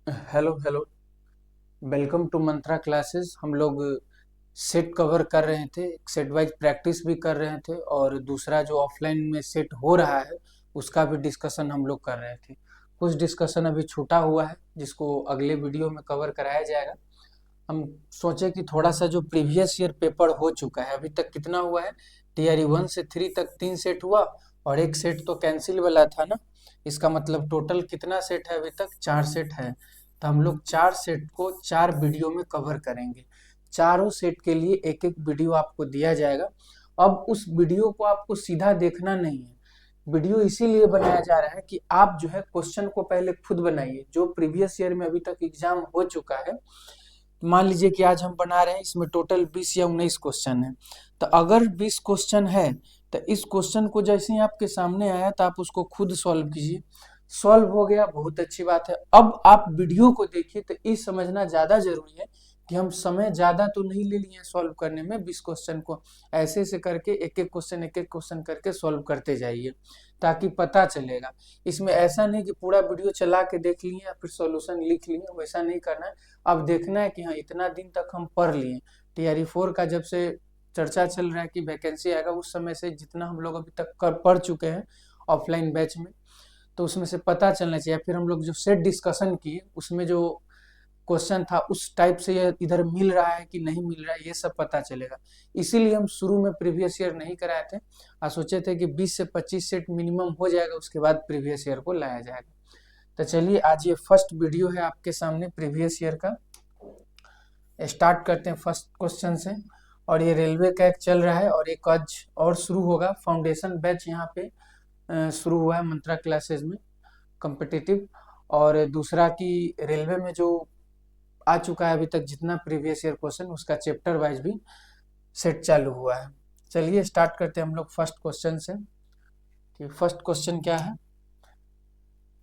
Hello hello. Welcome to Mantra classes. हम लोग set cover कर रहे थे, सेट वाइज प्रैक्टिस भी कर रहे थे और दूसरा जो ऑफलाइन में सेट हो रहा है उसका भी डिस्कशन हम लोग कर रहे थे। कुछ डिस्कशन अभी छूटा हुआ है जिसको अगले वीडियो में कवर कराया जाएगा। हम सोचे कि थोड़ा सा जो प्रीवियस ईयर पेपर हो चुका है, अभी तक कितना हुआ है, टीआरई 1 से 3 तक 3 सेट हुआ और एक सेट तो कैंसिल वाला था ना। इसका मतलब टोटल कितना सेट है, अभी तक 4 सेट है। तो हम लोग 4 सेट को 4 वीडियो में कवर करेंगे। चारों सेट के लिए एक एक वीडियो आपको दिया जाएगा। अब उस वीडियो को आपको सीधा देखना नहीं है। वीडियो इसीलिए बनाया जा रहा है कि आप जो है क्वेश्चन को पहले खुद बनाइए, जो प्रीवियस ईयर में अभी तक एग्जाम हो चुका है। मान लीजिए कि आज हम बना रहे हैं, इसमें टोटल 20 या 19 क्वेश्चन है। तो अगर 20 क्वेश्चन है तो इस क्वेश्चन को जैसे ही आपके सामने आया तो आप उसको खुद सॉल्व कीजिए। सॉल्व हो गया, बहुत अच्छी बात है। अब आप वीडियो को देखिए तो ये समझना ज्यादा जरूरी है कि हम समय ज्यादा तो नहीं ले लिए सॉल्व करने में 20 क्वेश्चन को। ऐसे ऐसे करके एक एक क्वेश्चन करके सॉल्व करते जाइए ताकि पता चलेगा। इसमें ऐसा नहीं कि पूरा वीडियो चला के देख लिए या फिर सॉल्यूशन लिख लिए, वैसा नहीं करना है। अब देखना है कि हाँ इतना दिन तक हम पढ़ लिए। टीआरई 4 का जब से चर्चा चल रहा है कि वैकेंसी आएगा, उस समय से जितना हम लोग अभी तक कर पढ़ चुके हैं ऑफलाइन बैच में, तो उसमें से पता चलना चाहिए। फिर हम लोग जो सेट डिस्कशन किए उसमें जो क्वेश्चन था उस टाइप से ये इधर मिल रहा है कि नहीं मिल रहा है, ये सब पता चलेगा। इसीलिए हम शुरू में प्रीवियस ईयर नहीं कराए थे और सोचे थे कि 20 से 25 सेट मिनिमम हो जाएगा, उसके बाद प्रीवियस ईयर को लाया जाएगा। तो चलिए आज ये फर्स्ट वीडियो है आपके सामने प्रीवियस ईयर का। स्टार्ट करते हैं फर्स्ट क्वेश्चन से। और ये रेलवे का एक चल रहा है और एक आज और शुरू होगा, फाउंडेशन बैच यहाँ पे शुरू हुआ है मंत्रा क्लासेस में, कॉम्पिटिटिव। और दूसरा कि रेलवे में जो आ चुका है अभी तक जितना प्रीवियस ईयर क्वेश्चन, उसका चैप्टर वाइज भी सेट चालू हुआ है। चलिए स्टार्ट करते हैं हम लोग फर्स्ट क्वेश्चन से कि फर्स्ट क्वेश्चन क्या है।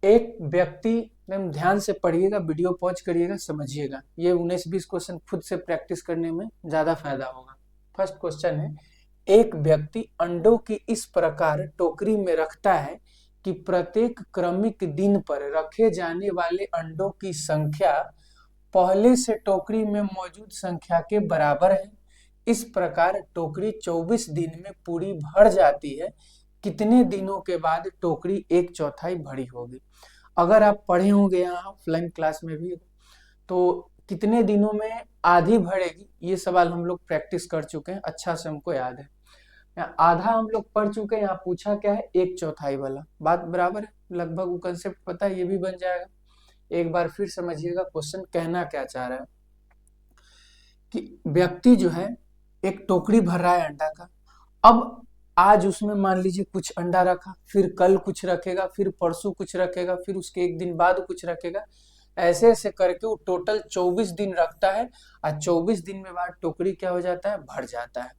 एक व्यक्ति, मैम ध्यान से पढ़िएगा, वीडियो पॉज करिएगा, समझिएगा। ये 19-20 क्वेश्चन खुद से प्रैक्टिस करने में ज्यादा फायदा होगा। फर्स्ट क्वेश्चन है, एक व्यक्ति अंडों की इस प्रकार टोकरी में रखता है कि प्रत्येक क्रमिक दिन पर रखे जाने वाले अंडों की संख्या पहले से टोकरी में मौजूद संख्या के बराबर है। इस प्रकार टोकरी 24 दिन में पूरी भर जाती है। कितने दिनों के बाद टोकरी एक चौथाई भरी होगी। अगर आप पढ़े होंगे यहाँ ऑफलाइन क्लास में भी, तो कितने दिनों में आधी भरेगी, ये सवाल हम लोग प्रैक्टिस कर चुके हैं, अच्छा से हमको याद है। यहाँ आधा हम लोग पढ़ चुके हैं, यहाँ पूछा क्या है, एक चौथाई वाला। बात बराबर है, लगभग वो कंसेप्ट पता है, ये भी बन जाएगा। एक बार फिर समझिएगा क्वेश्चन कहना क्या चाह रहा है कि व्यक्ति जो है एक टोकरी भर रहा है अंडा का। अब आज उसमें मान लीजिए कुछ अंडा रखा, फिर कल कुछ रखेगा, फिर परसों कुछ रखेगा, फिर उसके एक दिन बाद कुछ रखेगा। ऐसे ऐसे करके वो टोटल 24 दिन रखता है और 24 दिन में बाद टोकरी क्या हो जाता है, भर जाता है।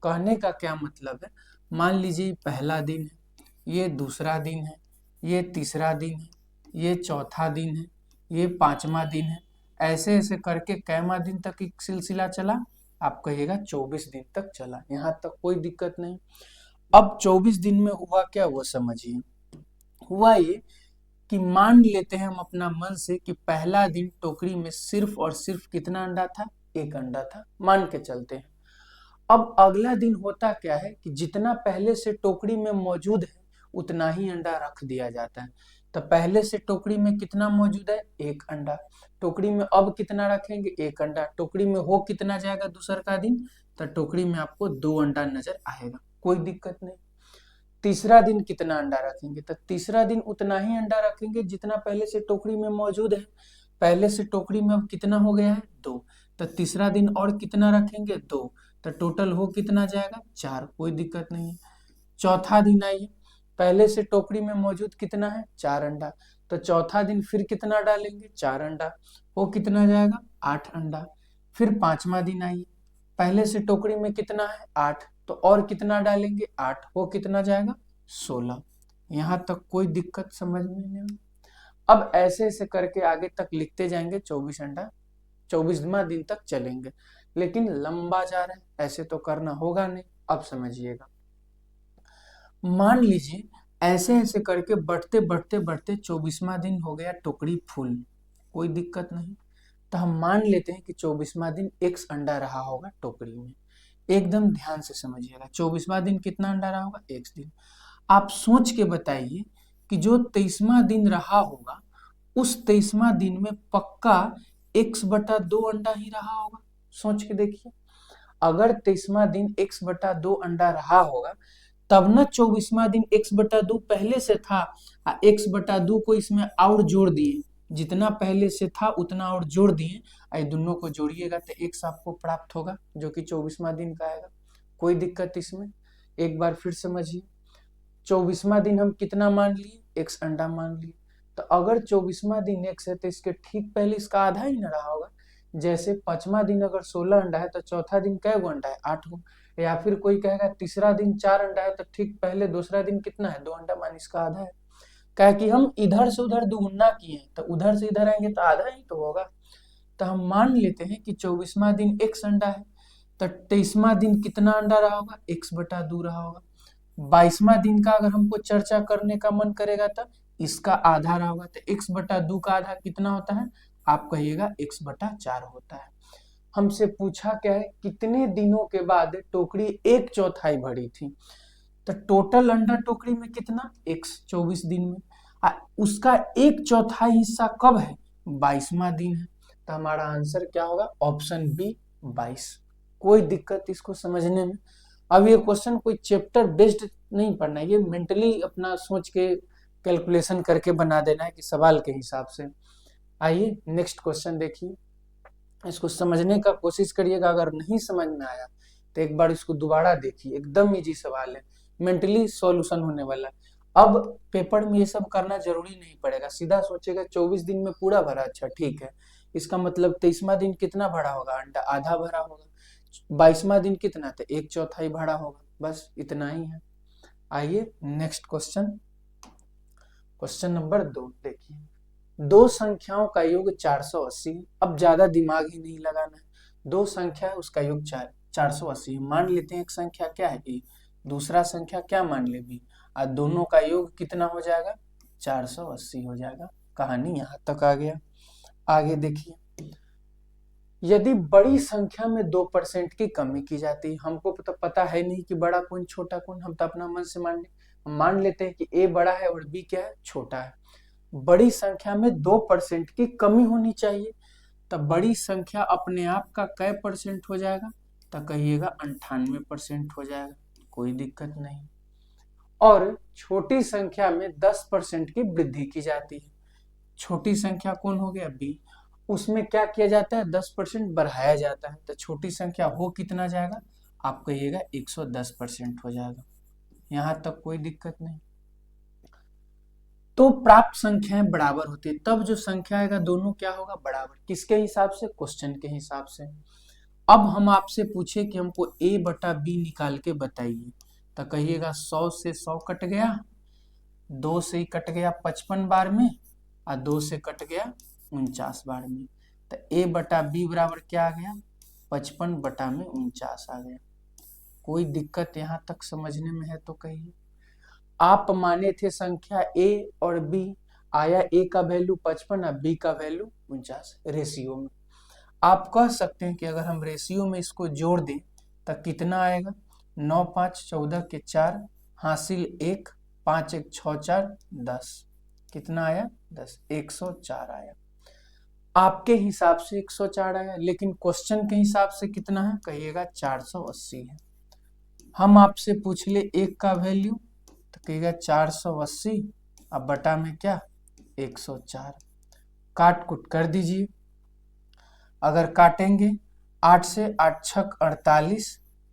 कहने का क्या मतलब है, मान लीजिए पहला दिन है, ये दूसरा दिन है, ये तीसरा दिन है, ये चौथा दिन है, ये पांचवा दिन है। ऐसे ऐसे करके कैमा दिन तक एक सिलसिला चला, आप कहिएगा 24 दिन तक चला, यहाँ तक कोई दिक्कत नहीं। अब 24 दिन में हुआ क्या वो समझिए। हुआ ये कि मान लेते हैं हम अपना मन से कि पहला दिन टोकरी में सिर्फ और सिर्फ कितना अंडा था, एक अंडा था, मान के चलते हैं। अब अगला दिन होता क्या है कि जितना पहले से टोकरी में मौजूद है उतना ही अंडा रख दिया जाता है। तो पहले से टोकरी में कितना मौजूद है, एक अंडा। टोकरी में अब कितना रखेंगे, एक अंडा। टोकरी में हो कितना जाएगा दूसर का दिन, तो टोकरी में आपको 2 अंडा नजर आएगा, कोई दिक्कत नहीं। तीसरा दिन कितना अंडा रखेंगे, तो तीसरा दिन उतना ही अंडा रखेंगे जितना पहले से टोकरी में मौजूद है। पहले से टोकरी में अब कितना हो गया है, 2। तो तीसरा दिन और कितना रखेंगे, 2। तो टोटल हो कितना जाएगा, 4, कोई दिक्कत नहीं है। चौथा दिन आइए, पहले से टोकरी में मौजूद कितना है, 4 अंडा। तो चौथा दिन फिर कितना डालेंगे, 4 अंडा। वो कितना जाएगा, 8 अंडा। फिर पांचवा दिन आइए, पहले से टोकरी में कितना है, 8। तो और कितना डालेंगे, 8। वो कितना जाएगा, 16। यहाँ तक कोई दिक्कत समझ में नहीं आई? अब ऐसे ऐसे करके आगे तक लिखते जाएंगे, 24 अंडा 24वां दिन तक चलेंगे। लेकिन लंबा जा रहा है, ऐसे तो करना होगा नहीं। अब समझिएगा, मान लीजिए ऐसे ऐसे करके बढ़ते बढ़ते बढ़ते 24वां दिन हो गया टोकरी फुल, कोई दिक्कत नहीं। तो हम मान लेते हैं कि 24वां दिन x अंडा रहा होगा टोकरी में। एकदम ध्यान से समझिएगा, 24वां दिन कितना अंडा रहा होगा? x दिन। आप सोच के बताइए कि जो 23वां दिन रहा होगा उस 23वां दिन में पक्का x/2 अंडा ही रहा होगा। सोच के देखिए, अगर 23वां दिन x/2 अंडा रहा होगा तब न 24वां दिन x/2 पहले से था, x/2 को इसमें और जोड़ दिए, जितना पहले से था उतना और जोड़ दिए, दोनों को जोड़िएगा तो x आपको प्राप्त होगा जो कि 24वां दिन का आएगा। कोई दिक्कत इसमें? एक बार फिर समझिए, 24वां दिन हम कितना मान लिए? x अंडा मान लिए। तो अगर 24वां दिन x है तो इसके ठीक पहले इसका आधा ही न रहा होगा। जैसे 5वां दिन अगर 16 अंडा है तो चौथा दिन कै गो अंडा है? 8 गो। या फिर कोई कहेगा तीसरा दिन 4 अंडा है तो ठीक पहले दूसरा दिन कितना है? 2 अंडा, मान इसका आधा है। क्या कि हम इधर से उधर दुगुना किए तो उधर से इधर आएंगे तो आधा ही तो होगा। तो हम मान लेते हैं कि 24वां दिन x अंडा है, तो 23वां दिन कितना अंडा रहा होगा? x/2 रहा होगा। 22वां दिन का अगर हमको चर्चा करने का मन करेगा तो इसका आधा रहा होगा, तो x/2 का आधा कितना होता है? आप कहिएगा x/4 होता है। हमसे पूछा क्या है? कितने दिनों के बाद टोकरी 1/4 भरी थी? तो टोटल अंडा टोकरी में कितना? x 24 दिन में। उसका 1/4 हिस्सा कब है? 22वां दिन है। तो हमारा आंसर क्या होगा? Option B 22। कोई दिक्कत इसको समझने में? अब ये क्वेश्चन कोई चैप्टर बेस्ड नहीं पढ़ना है, ये मेंटली अपना सोच के कैलकुलेशन करके बना देना है कि सवाल के हिसाब से। आइए नेक्स्ट क्वेश्चन देखिए, इसको समझने का कोशिश करिएगा। अगर नहीं समझ में आया तो एक बार इसको दोबारा देखिए, एकदम इजी सवाल है, मेंटली सॉल्यूशन होने वाला है। अब पेपर में ये सब करना जरूरी नहीं पड़ेगा, सीधा सोचेगा 24 दिन में पूरा भरा, अच्छा ठीक है, इसका मतलब 23वां दिन कितना भरा होगा? अंडा आधा भरा होगा। 22वां दिन कितना? तो 1/4 भरा होगा। बस इतना ही है। आइए नेक्स्ट क्वेश्चन, क्वेश्चन नंबर 2 देखिए, दो संख्याओं का योग 480। अब ज्यादा दिमाग ही नहीं लगाना है, दो संख्या है उसका योग 480। मान लेते हैं एक संख्या क्या है a, दूसरा संख्या क्या मान ले b, और दोनों का योग कितना हो जाएगा? 480 हो जाएगा। कहानी यहाँ तक आ गया। आगे देखिए, यदि बड़ी संख्या में 2% की कमी की जाती है, हमको तो पता है नहीं कि बड़ा कौन छोटा कौन, हम तो अपना मन से मान लेते हैं कि a बड़ा है और b क्या है? छोटा है। बड़ी संख्या में 2% की कमी होनी चाहिए, तब बड़ी संख्या अपने आप का कै % हो जाएगा? तो कहिएगा 98% हो जाएगा। कोई दिक्कत नहीं। और छोटी संख्या में 10% की वृद्धि की जाती है। छोटी संख्या कौन हो गया? b, उसमें क्या किया जाता है? 10% बढ़ाया जाता है। तो छोटी संख्या हो कितना जाएगा? आप कहिएगा 110% हो जाएगा। यहां तक कोई दिक्कत नहीं। तो प्राप्त संख्याएं बराबर होती है, तब जो संख्या आएगा दोनों क्या होगा? बराबर। किसके हिसाब से? क्वेश्चन के हिसाब से। अब हम आपसे पूछे कि हमको a/b निकाल के बताइए, तो कहिएगा 100 से 100 कट गया, 2 से ही कट गया 55 बार में, और 2 से कट गया 49 बार में। तो a/b बराबर क्या आ गया? 55/49 आ गया। कोई दिक्कत यहाँ तक समझने में है तो कहिए। आप माने थे संख्या a और b, आया a का वैल्यू 55 और b का वैल्यू 49 रेशियो में। आप कह सकते हैं कि अगर हम रेशियो में इसको जोड़ दें तो कितना आएगा? 9 5 14 के 4 हासिल 1, 5 1 6 4 10, कितना आया? 10, 104 आया। आपके हिसाब से 104 आया, लेकिन क्वेश्चन के हिसाब से कितना है? कहिएगा 480 है। हम आपसे पूछ ले एक का वैल्यू, तो कहिएगा 480 अब बटा में क्या? 104। काट कुट कर दीजिए। अगर काटेंगे 8 से 8 छक 48,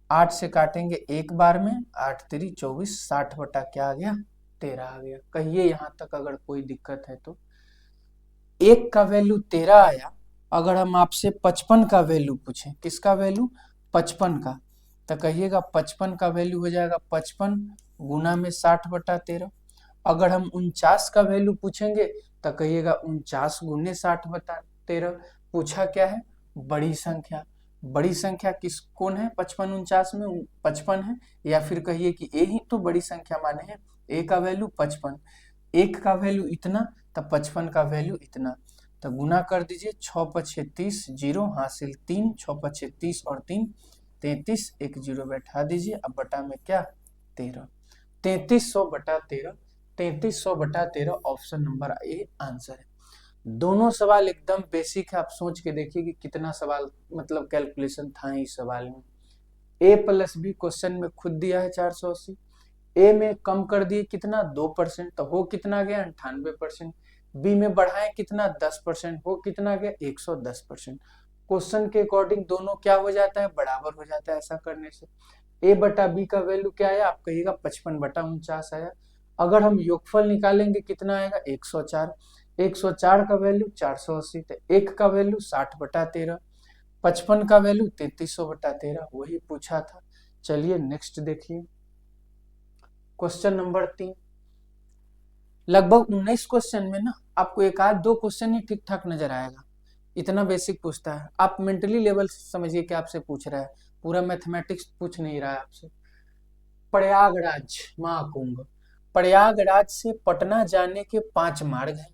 8 से काटेंगे एक बार में, 8 3 24, 60 बटा क्या आ गया? 13 आ गया। कहिए यहाँ तक अगर कोई दिक्कत है तो। एक का वैल्यू 13 आया, अगर हम आपसे 55 का वैल्यू पूछें, किसका वैल्यू? 55 का, तो कहिएगा 55 का वैल्यू हो जाएगा 55 गुना में 60 बटा 13। अगर हम 49 का वैल्यू पूछेंगे तो कहिएगा 49 गुने 60 बटा 13। पूछा क्या है? बड़ी संख्या। बड़ी संख्या किस कौन है? 55 49 में 55 है, या फिर कहिए कि ए ही तो बड़ी संख्या माने हैं। ए का वैल्यू 55, एक का वैल्यू इतना, तो 55 का वैल्यू इतना। तो गुना कर दीजिए, 6 पछे 30, 0 हासिल 3, 6 पछे 30 और 3 33, एक 0 बैठा दीजिए। अब बटा में क्या 13, 3300 बटा 13, 3300 बटा 13 ऑप्शन नंबर ए आंसर है। दोनों सवाल एकदम बेसिक है, आप सोच के देखिए कि कितना सवाल मतलब कैलकुलेशन था इस सवाल में। ए प्लस बी क्वेश्चन में खुद दिया है 480, ए में कम कर दिए कितना 2%, तो हो कितना गया 98%। बी में बढ़ाए कितना 10%, हो कितना गया 110%। क्वेश्चन के अकॉर्डिंग दोनों क्या हो जाता है, बराबर हो जाता है। ऐसा करने से ए बटा बी का वैल्यू क्या आया, आप कहिएगा 55/49 आया। अगर हम योगफल निकालेंगे कितना आएगा 104, 104 का वैल्यू 480, तो 1 का वैल्यू 60/13, 55 का वैल्यू 3300/13, वही पूछा था। चलिए नेक्स्ट देखिए, क्वेश्चन नंबर 3। लगभग 19 क्वेश्चन में ना आपको एक आध दो क्वेश्चन ही ठीक ठाक नजर आएगा, इतना बेसिक पूछता है। आप मेंटली लेवल समझिए कि आपसे पूछ रहा है, पूरा मैथमेटिक्स पूछ नहीं रहा है आपसे। प्रयागराज महाकुंभ, प्रयागराज से पटना जाने के 5 मार्ग हैं,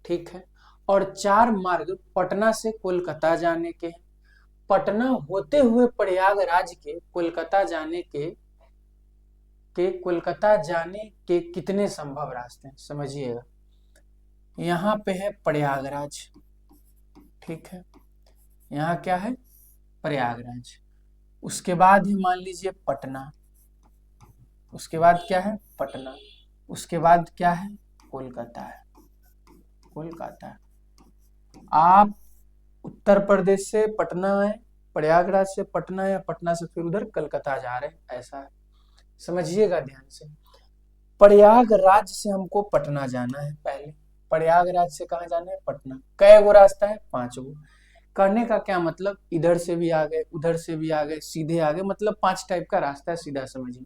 ठीक है, और 4 मार्ग पटना से कोलकाता जाने के हैं। पटना होते हुए प्रयागराज के कोलकाता जाने के कोलकाता जाने के कितने संभव रास्ते हैं, समझिएगा। यहाँ पे है प्रयागराज, ठीक है, यहाँ क्या है प्रयागराज, उसके बाद ही मान लीजिए पटना, उसके बाद क्या है पटना, उसके बाद क्या है कोलकाता है, कोलकाता। आप उत्तर प्रदेश से पटना आए, प्रयागराज से पटना या पटना से फिर उधर कलकत्ता जा रहे हैं, ऐसा है, समझिएगा ध्यान से। प्रयागराज से हमको पटना जाना है, पहले प्रयागराज से कहाँ जाना है पटना। कै गो रास्ता है 5 गो। करने का क्या मतलब, इधर से भी आ गए, उधर से भी आ गए, सीधे आ गए, मतलब 5 टाइप का रास्ता है, सीधा समझिए।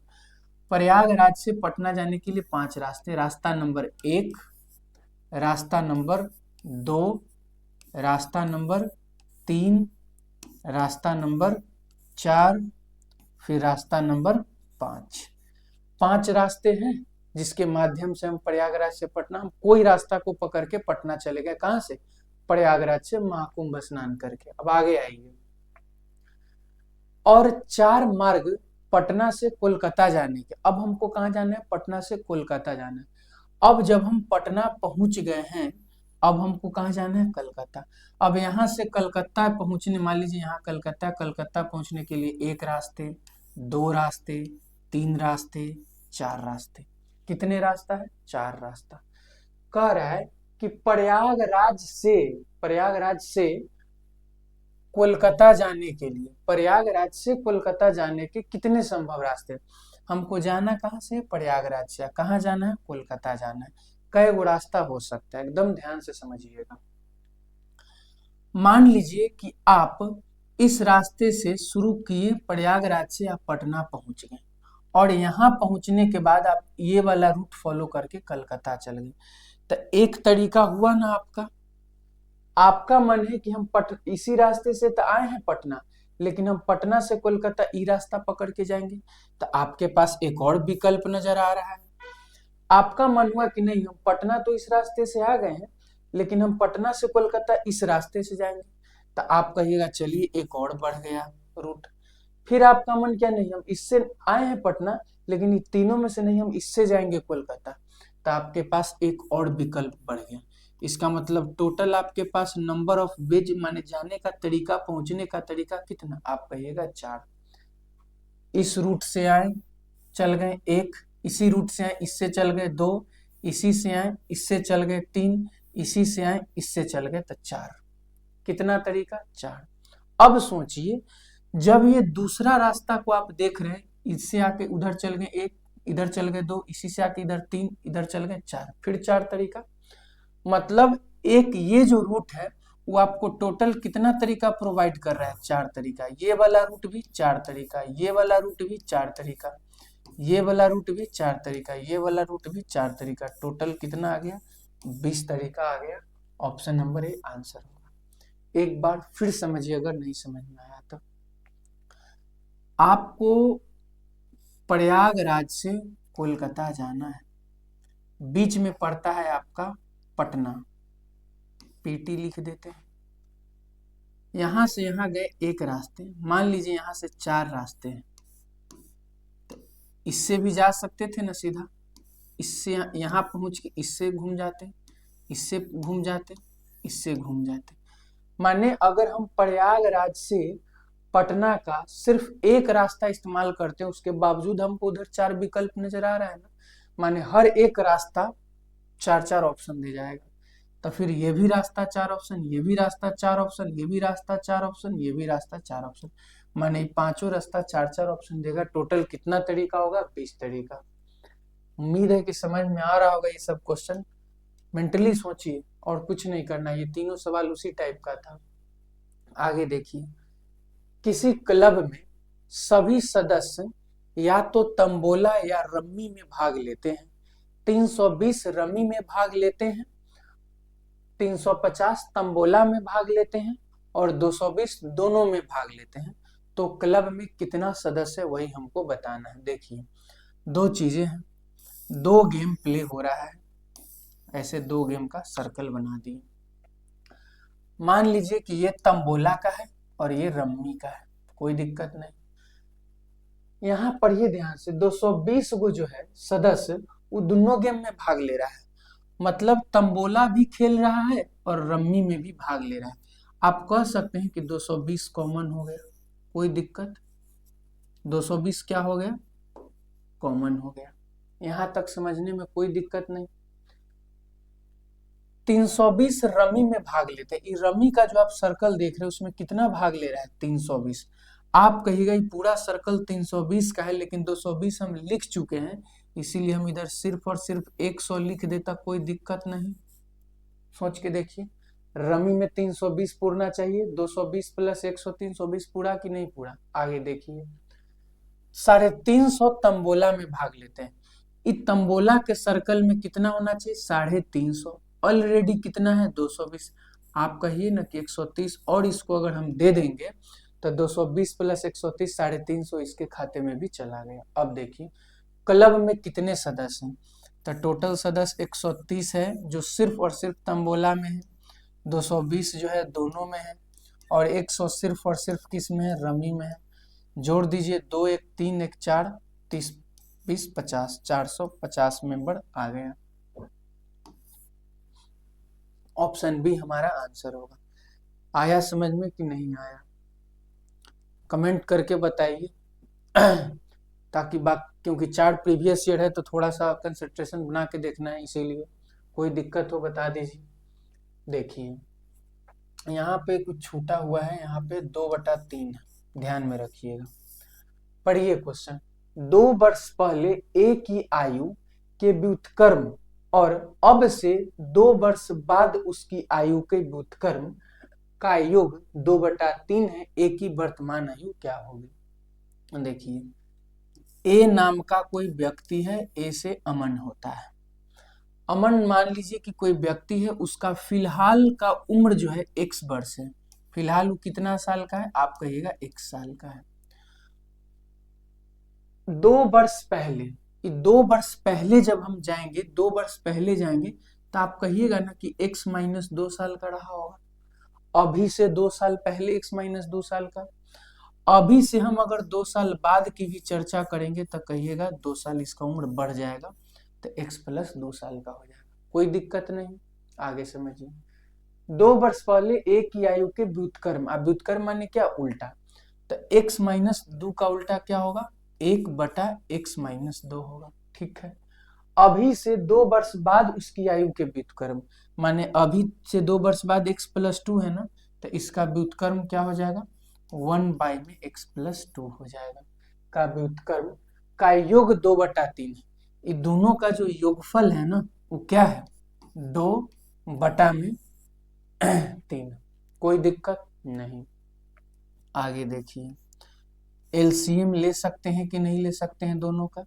प्रयागराज से पटना जाने के लिए 5 रास्ते, रास्ता नंबर 1, रास्ता नंबर 2, रास्ता नंबर 3, रास्ता नंबर 4, फिर रास्ता नंबर 5। 5 रास्ते हैं जिसके माध्यम से हम प्रयागराज से पटना, हम कोई रास्ता को पकड़ के पटना चले गए, कहां से प्रयागराज से महाकुंभ स्नान करके। अब आगे आइए, और 4 मार्ग पटना से कोलकाता जाने के। अब हमको कहाँ जाना है, पटना से कोलकाता जाना है। अब जब हम पटना पहुंच गए हैं, अब हमको कहाँ जाना है कलकत्ता। अब यहाँ से कलकत्ता पहुंचने, मान लीजिए यहाँ कलकत्ता, कलकत्ता पहुंचने के लिए 1 रास्ते, 2 रास्ते, 3 रास्ते, 4 रास्ते। कितने रास्ता है 4 रास्ता। कह रहा है कि प्रयागराज से कोलकाता जाने के लिए, प्रयागराज से कोलकाता जाने के कितने संभव रास्ते। हमको जाना कहाँ से, प्रयागराज से, कहाँ जाना है कोलकाता जाना है। कई गो रास्ता हो सकता है, एकदम ध्यान से समझिएगा। मान लीजिए कि आप इस रास्ते से शुरू किए, प्रयागराज से आप पटना पहुंच गए, और यहाँ पहुंचने के बाद आप ये वाला रूट फॉलो करके कलकत्ता चल गए। तो एक तरीका हुआ ना आपका, आपका मन है कि हम इसी रास्ते से तो आए हैं पटना, लेकिन हम पटना से कोलकाता ई रास्ता पकड़ के जाएंगे। तो आपके पास एक और विकल्प नजर आ रहा है। आपका मन हुआ कि नहीं, हम पटना तो इस रास्ते से आ गए हैं, लेकिन हम पटना से कोलकाता इस रास्ते से जाएंगे। तो आप कहिएगा चलिए एक और बढ़ गया रूट। फिर आपका मन क्या, नहीं हम इससे आए हैं पटना, लेकिन ये तीनों में से नहीं, हम इससे जाएंगे कोलकाता। तो आपके पास एक और विकल्प बढ़ गया। इसका मतलब टोटल आपके पास नंबर ऑफ वेज माने जाने का तरीका, पहुंचने का तरीका कितना, आप कहिएगा 4। इस रूट से आए चल गए 1, इसी रूट से आए इससे चल गए 2, इसी से आए इससे चल गए 3, इसी से आए इससे चल गए तो 4। कितना तरीका 4। अब सोचिए, जब ये दूसरा रास्ता को आप देख रहे हैं, इससे आके उधर चल गए 1, इधर चल गए 2, इसी से आके इधर 3, इधर चल गए 4, फिर 4 तरीका। मतलब एक ये जो रूट है वो आपको टोटल कितना तरीका प्रोवाइड कर रहा है, 4 तरीका। ये वाला रूट भी 4 तरीका, ये वाला रूट भी 4 तरीका, ये वाला रूट भी 4 तरीका, ये वाला रूट भी 4 तरीका। टोटल कितना आ गया 20 तरीका आ गया। ऑप्शन नंबर ए आंसर होगा। एक बार फिर समझिए अगर नहीं समझ में आया तो। आपको प्रयागराज से कोलकाता जाना है, बीच में पड़ता है आपका पटना, PT लिख देते हैं। यहां से यहां गए एक रास्ते, मान लीजिए यहां से 4 रास्ते हैं, तो इससे भी जा सकते थे ना सीधा, इससे यहाँ पहुंच के इससे घूम जाते, इससे घूम जाते, इससे घूम जाते। माने अगर हम प्रयागराज से पटना का सिर्फ एक रास्ता इस्तेमाल करते हैं, उसके बावजूद हमको उधर 4 विकल्प नजर आ रहा है ना, माने हर एक रास्ता 4-4 ऑप्शन दे जाएगा। तो फिर ये भी रास्ता 4 ऑप्शन, ये भी रास्ता 4 ऑप्शन, ये भी रास्ता 4 ऑप्शन, ये भी रास्ता 4 ऑप्शन, माने पांचों रास्ता 4-4 ऑप्शन देगा। टोटल कितना तरीका होगा? 20 तरीका। उम्मीद है कि समझ में आ रहा होगा ये सब क्वेश्चन। मेंटली सोचिए और कुछ नहीं करना, ये तीनों सवाल उसी टाइप का था। आगे देखिए, किसी क्लब में सभी सदस्य या तो तंबोला या रम्मी में भाग लेते हैं। 320 रम्मी में भाग लेते हैं, 350 तंबोला में भाग लेते हैं और 220 दोनों में भाग लेते हैं। तो क्लब में कितना सदस्य, वही हमको बताना है। देखिए, दो चीजें हैं, 2 गेम प्ले हो रहा है, ऐसे 2 गेम का सर्कल बना दिए। मान लीजिए कि ये तंबोला का है और ये रम्मी का है, कोई दिक्कत नहीं। यहाँ पढ़िए ध्यान से, 220 को जो है सदस्य वो दोनों गेम में भाग ले रहा है, मतलब तंबोला भी खेल रहा है और रम्मी में भी भाग ले रहा है। आप कह सकते हैं कि 220 कॉमन हो गया, कोई दिक्कत, 220 क्या हो गया? कॉमन हो गया। यहाँ तक समझने में कोई दिक्कत नहीं। 320 रमी में भाग लेते हैं, रमी का जो आप सर्कल देख रहे हैं उसमें कितना भाग ले रहा है? 320। आप कहिएगा ये पूरा सर्कल 320 का है, लेकिन 220 हम लिख चुके हैं, इसीलिए हम इधर सिर्फ और सिर्फ 100 लिख देता, कोई दिक्कत नहीं। सोच के देखिए, रमी में 320 पूरना चाहिए, 220 प्लस 100 320 पूरा कि नहीं पूरा? आगे देखिए, 350 तंबोला में भाग लेते हैं। इस तंबोला के सर्कल में कितना होना चाहिए? 350। ऑलरेडी कितना है? 220। आप कहिए ना कि 130, और इसको अगर हम दे देंगे तो 220 प्लस 130 350 इसके खाते में भी चला गया। अब देखिए क्लब में कितने सदस्य हैं, तो टोटल सदस्य 130 है जो सिर्फ और सिर्फ तंबोला में है, 220 जो है दोनों में है, और 100 सिर्फ और सिर्फ किस में है? रमी में है। जोड़ दीजिए, 2 1 3 1 4 30 20 50, 450 मेंबर आ गया। ऑप्शन बी हमारा आंसर होगा। आया समझ में कि नहीं आया? कमेंट करके बताइए ताकि क्योंकि 4 प्रीवियस ईयर है तो थोड़ा सा कंसंट्रेशन बना के देखना है, इसीलिए कोई दिक्कत हो बता दीजिए। देखिए यहाँ पे कुछ छूटा हुआ है, यहाँ पे 2/3 है, ध्यान में रखिएगा। पढ़िए क्वेश्चन, 2 वर्ष पहले ए की आयु के व्युत्क्रम और अब से 2 वर्ष बाद उसकी आयु के व्युत्क्रम का योग 2/3 है, ए की वर्तमान आयु क्या होगी? देखिए, ए नाम का कोई व्यक्ति है, ए से अमन होता है। अमन मान लीजिए कि कोई व्यक्ति है, उसका फिलहाल का उम्र जो है x वर्ष है। फिलहाल वो कितना साल का है? आप कहिएगा 1 साल का है। 2 वर्ष पहले, 2 वर्ष पहले जब हम जाएंगे, 2 वर्ष पहले जाएंगे तो आप कहिएगा ना कि x - 2 साल का रहा होगा। अभी से 2 साल पहले x - 2 साल का। अभी से हम अगर 2 साल बाद की भी चर्चा करेंगे तो कहिएगा 2 साल इसका उम्र बढ़ जाएगा, तो x + 2 साल का हो जाएगा, कोई दिक्कत नहीं। आगे समझिए, 2 वर्ष पहले ए की आयु के व्युत्क्रम, अब व्युत्क्रम माने क्या? उल्टा, तो x - 2 का उल्टा क्या होगा? 1/x - 2 होगा, ठीक है। अभी से 2 वर्ष बाद उसकी आयु के व्युत्क्रम, माने अभी से 2 वर्ष बाद x + 2 है ना, तो इसका व्युत्क्रम क्या हो जाएगा? 1 में x + 2 हो जाएगा, का व्युत्क्रम का योग 2/3 है। ये दोनों का जो योगफल है ना वो क्या है? 2/3, कोई दिक्कत नहीं। आगे देखिए, एलसीएम ले सकते हैं कि नहीं ले सकते हैं दोनों का?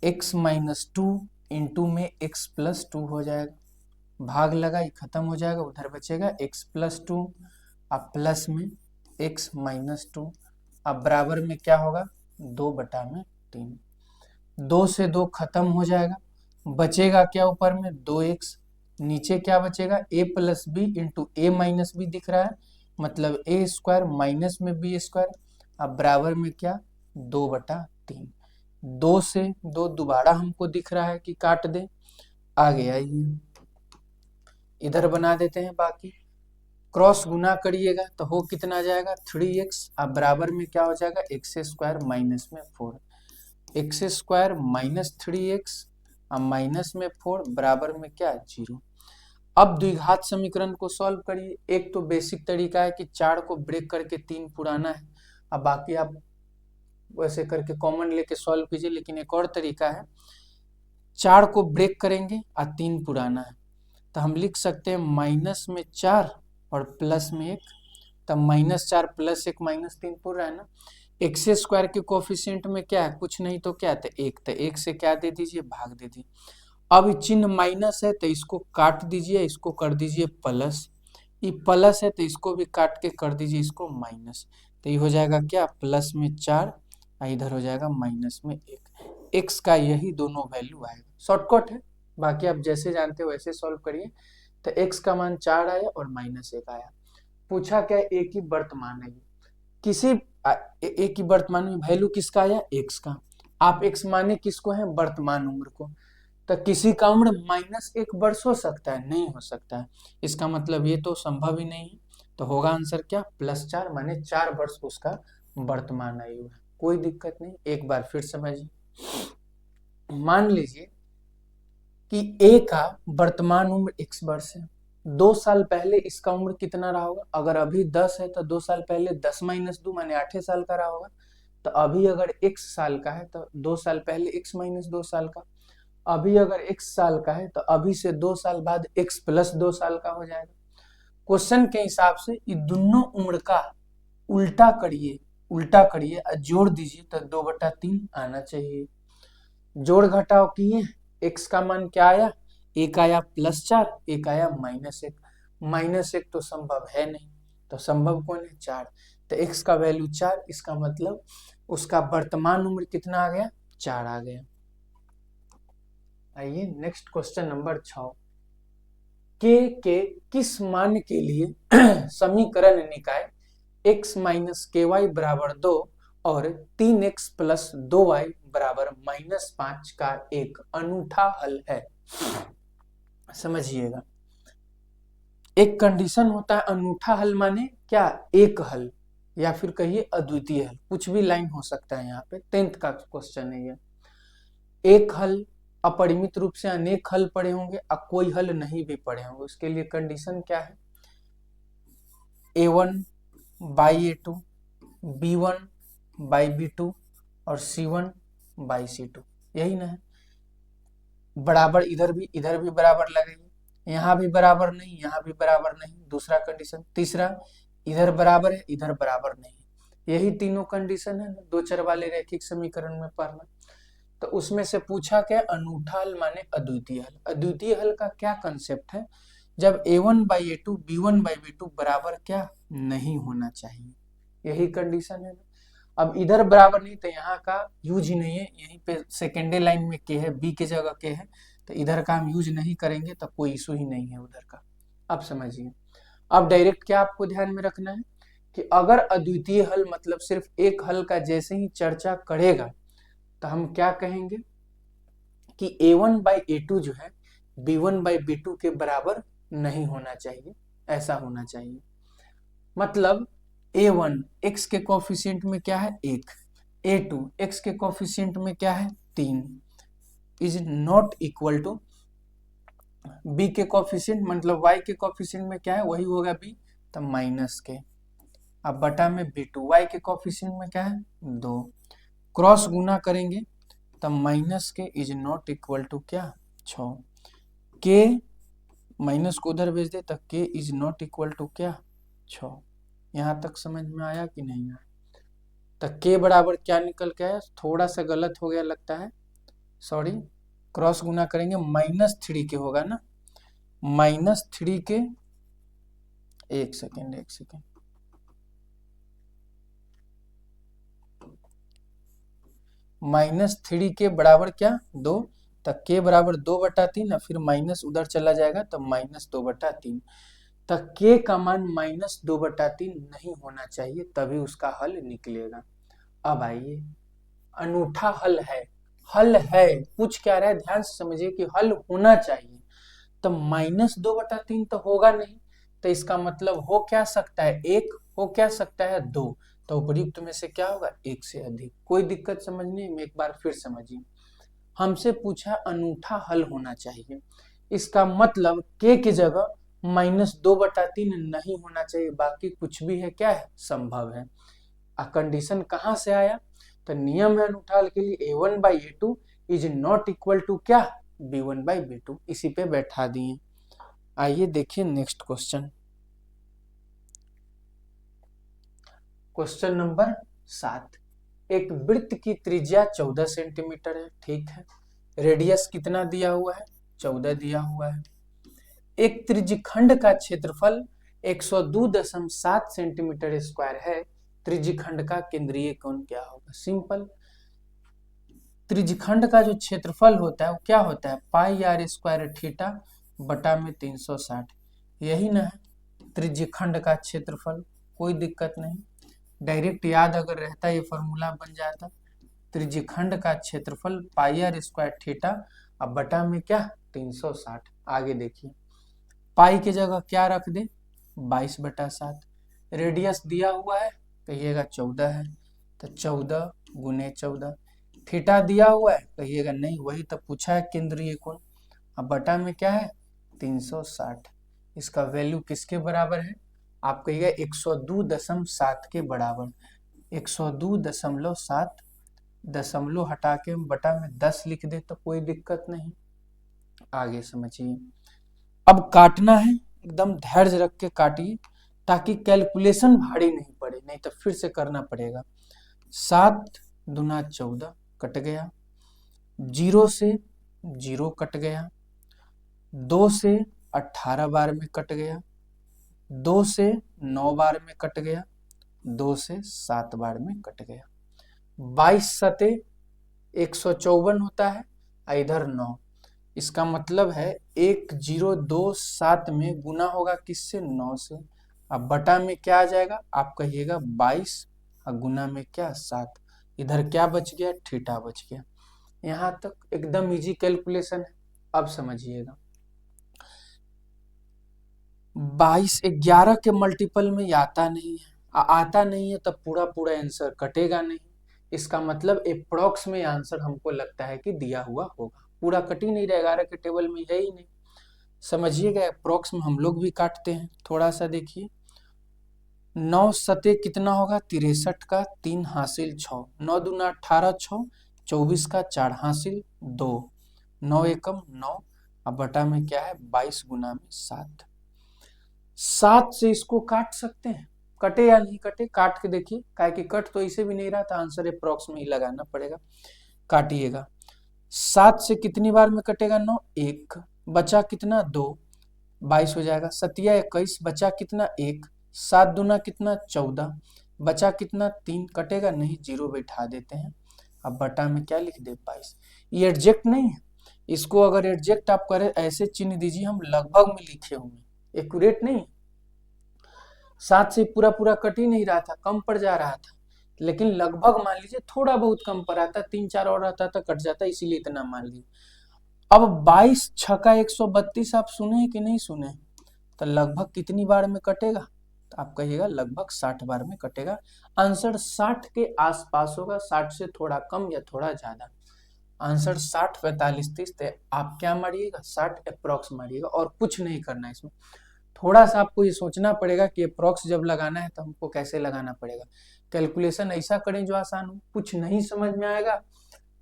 x - 2 इंटू में x + 2 हो जाएगा, भाग लगा ये खत्म हो जाएगा, उधर बचेगा x + 2, अब प्लस में x - 2, अब बराबर में क्या होगा? 2/3। 2 से 2 खत्म हो जाएगा, बचेगा क्या ऊपर में? 2x, नीचे क्या बचेगा, ए प्लस बी इंटू ए माइनस बी दिख रहा है, मतलब ए स्क्वायर माइनस में बी स्क्वायर। अब बराबर में क्या, 2/3। 2 से 2 दोबारा हमको दिख रहा है कि काट दे, आ गया ये। इधर बना देते हैं बाकी, क्रॉस गुना करिएगा तो हो कितना जाएगा 3x। अब बराबर में क्या हो जाएगा, एक्स स्क्वायर माइनस में 4, एक्स स्क्वायर माइनस 3x अब माइनस में 4 बराबर में क्या, 0। अब द्विघात समीकरण को सॉल्व करिए। एक तो बेसिक तरीका है कि 4 को ब्रेक करके 3 पुराना है, अब बाकी आप वैसे करके कॉमन लेके सॉल्व कीजिए, लेकिन एक और तरीका है, 4 को ब्रेक करेंगे और 3 पुराना है, तो हम लिख सकते हैं माइनस में 4 और प्लस में 1, तब -4 + 1 -3 पूरा रहा है ना। एक्स स्क्वायर के कोफिशिएंट में क्या है, कुछ नहीं तो क्या था 1, तो 1 से क्या दे दीजिए, भाग दे दीजिए। अब चिन्ह माइनस है तो इसको काट दीजिए, इसको कर दीजिए प्लस, ये प्लस है तो इसको भी काट के कर दीजिए इसको माइनस, तो ये हो जाएगा क्या, प्लस में 4 और इधर हो जाएगा माइनस में 1। एक्स का यही दोनों वैल्यू आएगा, शॉर्टकट है, बाकी आप जैसे जानते हो वैसे सॉल्व करिए। तो एक्स का मान 4 आया और -1 आया। पूछा क्या, एक ही वर्तमान है, किसी एक ही वर्तमान में वैल्यू किसका आया, एक्स का। आप एक्स माने किसको है, वर्तमान उम्र को, तो किसी का उम्र -1 वर्ष हो सकता है, नहीं हो सकता है, इसका मतलब ये तो संभव ही नहीं है। तो होगा आंसर क्या, +4 माने 4 वर्ष उसका वर्तमान आयु है। कोई दिक्कत नहीं, एक बार फिर समझिए। मान लीजिए कि ए का वर्तमान उम्र x वर्ष है, 2 साल पहले इसका उम्र कितना रहा होगा, अगर अभी 10 है तो 2 साल पहले 10 - 2 माने 8 साल का रहा होगा। तो अभी अगर x साल का है तो 2 साल पहले x - 2 साल का, अभी अगर x साल का है तो अभी से 2 साल बाद x + 2 साल का हो जाएगा। क्वेश्चन के हिसाब से ये दोनों उम्र का उल्टा करिए, उल्टा करिए और जोड़ दीजिए तो 2/3 आना चाहिए। जोड़ घटाव किए, x का मान क्या आया, एक आया +4, एक आया -1। -1 तो संभव है नहीं, तो संभव कौन है, 4। तो x का वैल्यू 4, इसका मतलब उसका वर्तमान उम्र कितना आ गया, 4 आ गया। आइए नेक्स्ट क्वेश्चन नंबर 6, के किस मान के लिए समीकरण निकाय x - ky बराबर 2 और 3x + 2y बराबर -5 का एक अनूठा हल है। समझिएगा, एक कंडीशन होता है अनूठा हल माने क्या, एक हल या फिर कहिए अद्वितीय हल, कुछ भी लाइन हो सकता है। यहाँ पे 10th का क्वेश्चन है ये। एक हल, अपरिमित रूप से अनेक हल पड़े होंगे और कोई हल नहीं भी पड़े होंगे, उसके लिए कंडीशन क्या है, a1/a2, b1/b2 और c1/c2, यही ना है। बराबर इधर भी बराबर लगेगी, यहाँ भी बराबर नहीं, यहाँ भी बराबर नहीं, दूसरा कंडीशन। तीसरा, इधर बराबर है, इधर बराबर नहीं, यही तीनों कंडीशन है दो चर वाले रैखिक समीकरण में पढ़ना। तो उसमें से पूछा क्या, अनूठा हल माने अद्वितीय हल। अद्वितीय हल का क्या कंसेप्ट है, जब a1/a2 b1/b2 बराबर क्या नहीं होना चाहिए, यही कंडीशन है। अब इधर बराबर नहीं तो यहाँ का यूज ही नहीं है, यहीं पे सेकेंडरी लाइन में के है, बी के जगह के है, तो इधर का हम यूज नहीं करेंगे तो कोई इशू ही नहीं है उधर का। अब समझिए, अब डायरेक्ट क्या आपको ध्यान में रखना है कि अगर अद्वितीय हल मतलब सिर्फ एक हल का जैसे ही चर्चा करेगा तो हम क्या कहेंगे कि a1/a2 जो है b1/b2 के बराबर नहीं होना चाहिए, ऐसा होना चाहिए। मतलब a1 x के कोफिशिएंट में क्या है 1, a2 x के कोफिशिएंट में क्या है 3, is not equal to b के कोफिशिएंट मतलब y के कोफिशिएंट में क्या है वही होगा b, तो माइनस के, अब बटा में b2, y के कोफिशिएंट में क्या है 2, क्रॉस गुना करेंगे तब माइनस के इज नॉट इक्वल टू क्या 6, के माइनस को उधर भेज दे तब के इज नॉट इक्वल टू क्या 6। यहाँ तक समझ में आया कि नहीं आया, तो के बराबर क्या निकल के आया, थोड़ा सा गलत हो गया लगता है, सॉरी, क्रॉस गुना करेंगे -3 के होगा ना, -3 के, एक सेकेंड -3 के बराबर क्या 2, तो k बराबर 2/3 और फिर माइनस उधर चला जाएगा तो -2/3। तो k का मान -2/3 नहीं होना चाहिए, तभी उसका हल निकलेगा। अब आइए, अनूठा हल है, हल है पूछ क्या रहा है, ध्यान से समझिए कि हल होना चाहिए। तो -2/3 तो होगा नहीं, तो इसका मतलब हो क्या सकता है, 1, हो क्या सकता है 2। तो उपयुक्त में से क्या होगा, 1 से अधिक। कोई दिक्कत समझने में, एक बार फिर समझिए। हमसे पूछा अनूठा हल होना चाहिए, इसका मतलब k की जगह -2/3 नहीं होना चाहिए, बाकी कुछ भी है क्या है, संभव है। कंडीशन कहां से आया, तो नियम है अनूठा हल के लिए a1/a2 is not equal to क्या, b1/b2, इसी पे बैठा दिए। आइए देखिए नेक्स्ट क्वेश्चन, क्वेश्चन नंबर 7। एक वृत्त की त्रिज्या 14 सेंटीमीटर है, ठीक है। रेडियस कितना दिया हुआ है, 14 दिया हुआ है। एक त्रिज्यखंड का क्षेत्रफल 102.7 सेंटीमीटर स्क्वायर है, त्रिज्यखंड का केंद्रीय कोण क्या होगा। सिंपल, त्रिज्यखंड का जो क्षेत्रफल होता है वो क्या होता है, πr² थीटा बटा में 360, यही ना है त्रिज्यखंड का क्षेत्रफल। कोई दिक्कत नहीं, डायरेक्ट याद अगर रहता ये फॉर्मूला बन जाता। त्रिज्यखंड का क्षेत्रफल πr² थीटा अब बटा में क्या 360। आगे देखिए, पाई की जगह क्या रख दे, 22/7। रेडियस दिया हुआ है, कहिएगा 14 है, तो 14 गुने 14। थीटा दिया हुआ है, कहिएगा नहीं, वही तो पूछा है केंद्रीय कोण। अब बटा में क्या है 360, इसका वैल्यू किसके बराबर है, आप कहिएगा 102.7 के बराबर। 102.7, दशमलव हटा के बटा में 10 लिख दे तो कोई दिक्कत नहीं। आगे समझिए, अब काटना है, एकदम धैर्य रख के काटिए ताकि कैलकुलेशन भारी नहीं पड़े, नहीं तो फिर से करना पड़ेगा। 7 दूना 14 कट गया, 0 से 0 कट गया, 2 से 18 बार में कट गया, 2 से 9 बार में कट गया, 2 से 7 बार में कट गया। 22 सते 154 होता है, इधर 9, इसका मतलब है 1027 में गुना होगा किससे, 9 से। अब बटा में क्या आ जाएगा, आप कहिएगा 22 और गुना में क्या 7, इधर क्या बच गया, थीटा बच गया। यहां तक एकदम इजी कैलकुलेशन है। अब समझिएगा, 22 11 के मल्टीपल में आता नहीं है, आता नहीं है तब पूरा पूरा आंसर कटेगा नहीं, इसका मतलब अप्रोक्स में आंसर हमको लगता है कि दिया हुआ होगा, पूरा कट ही नहीं रहा, 11 के टेबल में है ही नहीं। समझिएगा, अप्रोक्स में हम लोग भी काटते हैं, थोड़ा सा देखिए। 9 सते कितना होगा, 63 का 3 हासिल 6, 9 दूना 18 6, 24 का 4 हासिल 2, 9 एकम 9, अब बटा में क्या है 22 गुना में 7। 7 से इसको काट सकते हैं, कटे या नहीं कटे, काट के देखिए, काहे कि कट तो इसे भी नहीं रहा था, आंसर अप्रोक्स में ही लगाना पड़ेगा। काटिएगा, 7 से कितनी बार में कटेगा 9, 1 बचा कितना 2, 22 हो जाएगा। 7 21 बचा कितना 1, 7 दूना कितना 14, बचा कितना 3, कटेगा नहीं, 0 बैठा देते हैं। अब बटा में क्या लिख दे 22, ये एडजेक्ट नहीं है, इसको अगर एडजेक्ट आप करें ऐसे चिन्ह दीजिए, हम लगभग में लिखे होंगे, एक्यूरेट नहीं। 7 से पूरा पूरा कट ही नहीं रहा था, कम पड़ जा रहा था, लेकिन लगभग मान लीजिए थोड़ा बहुत कम पड़ रहा था, 3-4 और रहता था कट जाता, इसीलिए इतना मान लीजिए। अब 22 छक्का 132 आप सुने कि नहीं सुने, तो लगभग कितनी बार में कटेगा, तो आप कहिएगा लगभग 60 बार में कटेगा। आंसर 60 के आसपास होगा, 60 से थोड़ा कम या थोड़ा ज्यादा। आंसर 60 45 30, आप क्या मारिएगा 60 अप्रोक्स मारिएगा, और कुछ नहीं करना इसमें। थोड़ा सा आपको ये सोचना पड़ेगा कि अप्रोक्स जब लगाना है तो हमको कैसे लगाना पड़ेगा, कैलकुलेशन ऐसा करें जो आसान हो। कुछ नहीं समझ में आएगा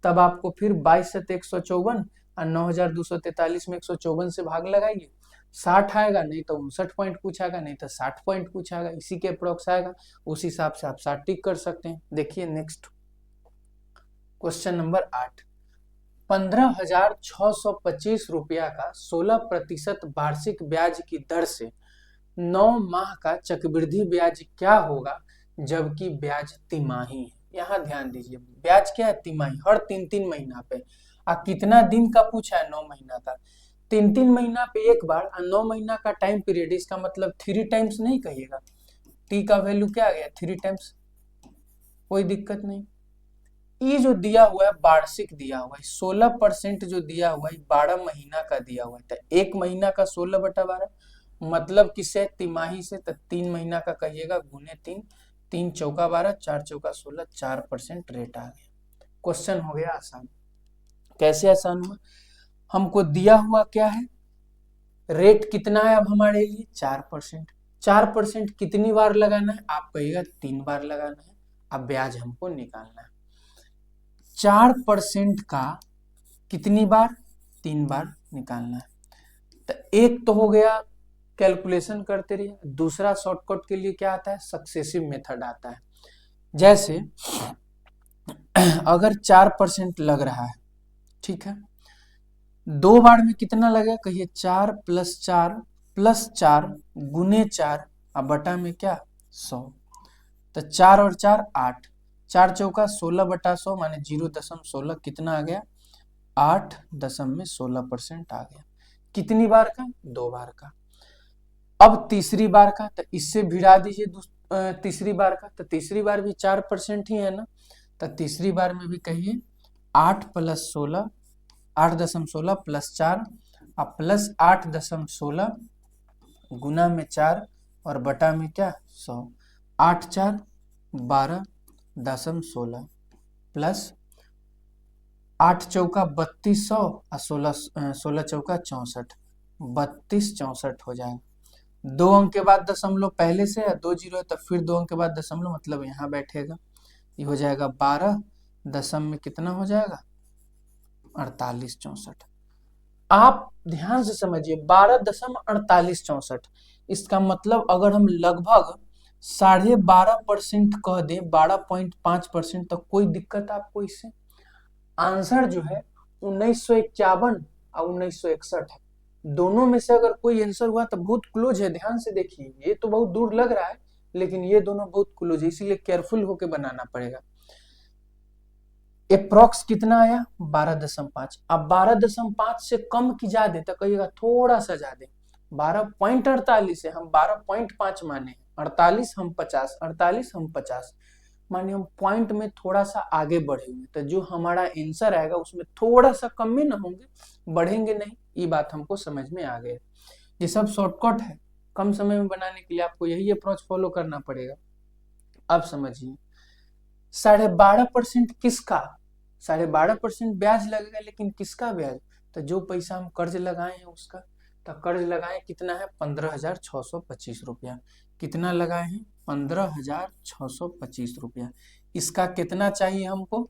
तब आपको फिर 22 से 154 और 9243 में 154 से भाग लगाइए, 60 आएगा, नहीं तो 59 पॉइंट पूछागा, नहीं तो 60 पॉइंट पूछागा, इसी के अप्रोक्स आएगा, उस हिसाब से आप 60 टिक कर सकते हैं। देखिए नेक्स्ट क्वेश्चन नंबर 8। 15,625 रुपया का 16% वार्षिक ब्याज की दर से 9 माह का चक्रवृद्धि ब्याज क्या होगा जबकि ब्याज तिमाही है। यहाँ ध्यान दीजिए, ब्याज क्या है, तिमाही, हर 3-3 महीना पे। कितना दिन का पूछा है, 9 महीना का। 3-3 महीना पे एक बार, 9 महीना का टाइम पीरियड, इसका मतलब 3 टाइम्स नहीं कहिएगा। टी का वैल्यू क्या आ गया, 3 टाइम्स, कोई दिक्कत नहीं। ये जो दिया हुआ है वार्षिक दिया हुआ है, 16% जो दिया हुआ है 12 महीना का दिया हुआ है, तो 1 महीना का 16/12, मतलब किसे, तिमाही से, तो 3 महीना का कहिएगा गुने 3, 3 चौका 12, 4 चौका 16, 4% रेट आ गया। क्वेश्चन हो गया आसान। कैसे आसान हुआ, हमको दिया हुआ क्या है, रेट कितना है अब हमारे लिए, 4%। 4% कितनी बार लगाना है, आप कहिएगा 3 बार लगाना है। अब ब्याज हमको निकालना है, 4% का कितनी बार, 3 बार निकालना है। तो एक तो हो गया कैलकुलेशन करते रहिए, दूसरा शॉर्टकट के लिए क्या आता है, सक्सेसिव मेथड आता है। जैसे अगर 4% लग रहा है, ठीक है, 2 बार में कितना लगेगा, कहिए 4 + 4 + 4 गुने 4 अब बटा में क्या 100, तो 4 और 4 8, 4 चौका 16/100 माने 0.16, कितना आ गया 8.16% आ गया। कितनी बार का, 2 बार का। अब तीसरी बार का, तो इससे भिड़ा दीजिए तीसरी बार का, तो तीसरी बार भी 4% ही है ना, तो तीसरी बार में भी कहिए 8 + 16, 8.16 + 4 अब प्लस 8.16 गुना में 4 और बटा में क्या 100, 8 4 12.16 प्लस 8 चौका 3200 और 16 चौका 64, 3264 हो जाएगा। 2 अंक के बाद दशमलव पहले से है, 2 जीरो है, तो फिर 2 अंक के बाद दशमलव, मतलब यहाँ बैठेगा, ये हो जाएगा 12 दशम में कितना हो जाएगा 4864। आप ध्यान से समझिए, 12.4864, इसका मतलब अगर हम लगभग 12.5% कह दें, 12.5%, तो कोई दिक्कत आपको इससे। आंसर जो है 1951 और 1961 है, दोनों में से अगर कोई आंसर हुआ तो बहुत क्लोज है। ध्यान से देखिए, ये तो बहुत दूर लग रहा है लेकिन ये दोनों बहुत क्लोज है, इसीलिए केयरफुल होके बनाना पड़ेगा। अप्रॉक्स कितना आया 12.5, अब 12.5 से कम की ज्यादा तो कहिएगा थोड़ा सा ज्यादा, 12.48 है, हम 12.5 माने, 48 हम 50, 48 हम 50 माने, हम पॉइंट में थोड़ा सा आगे बढ़े हुए, तो जो हमारा आंसर आएगा उसमें थोड़ा सा कम में ना होंगे, बढ़ेंगे नहीं। ये बात हमको समझ में आ गया। ये सब शॉर्टकट है, कम समय में बनाने के लिए आपको यही अप्रोच फॉलो करना पड़ेगा। अब समझिए 12.5% किसका, 12.5% ब्याज लगेगा, लेकिन किसका ब्याज, तो जो पैसा हम कर्ज लगाए हैं उसका। तो कर्ज लगाए कितना है 15,625 रुपया, कितना लगाए हैं 15,625 रुपया। इसका कितना चाहिए हमको,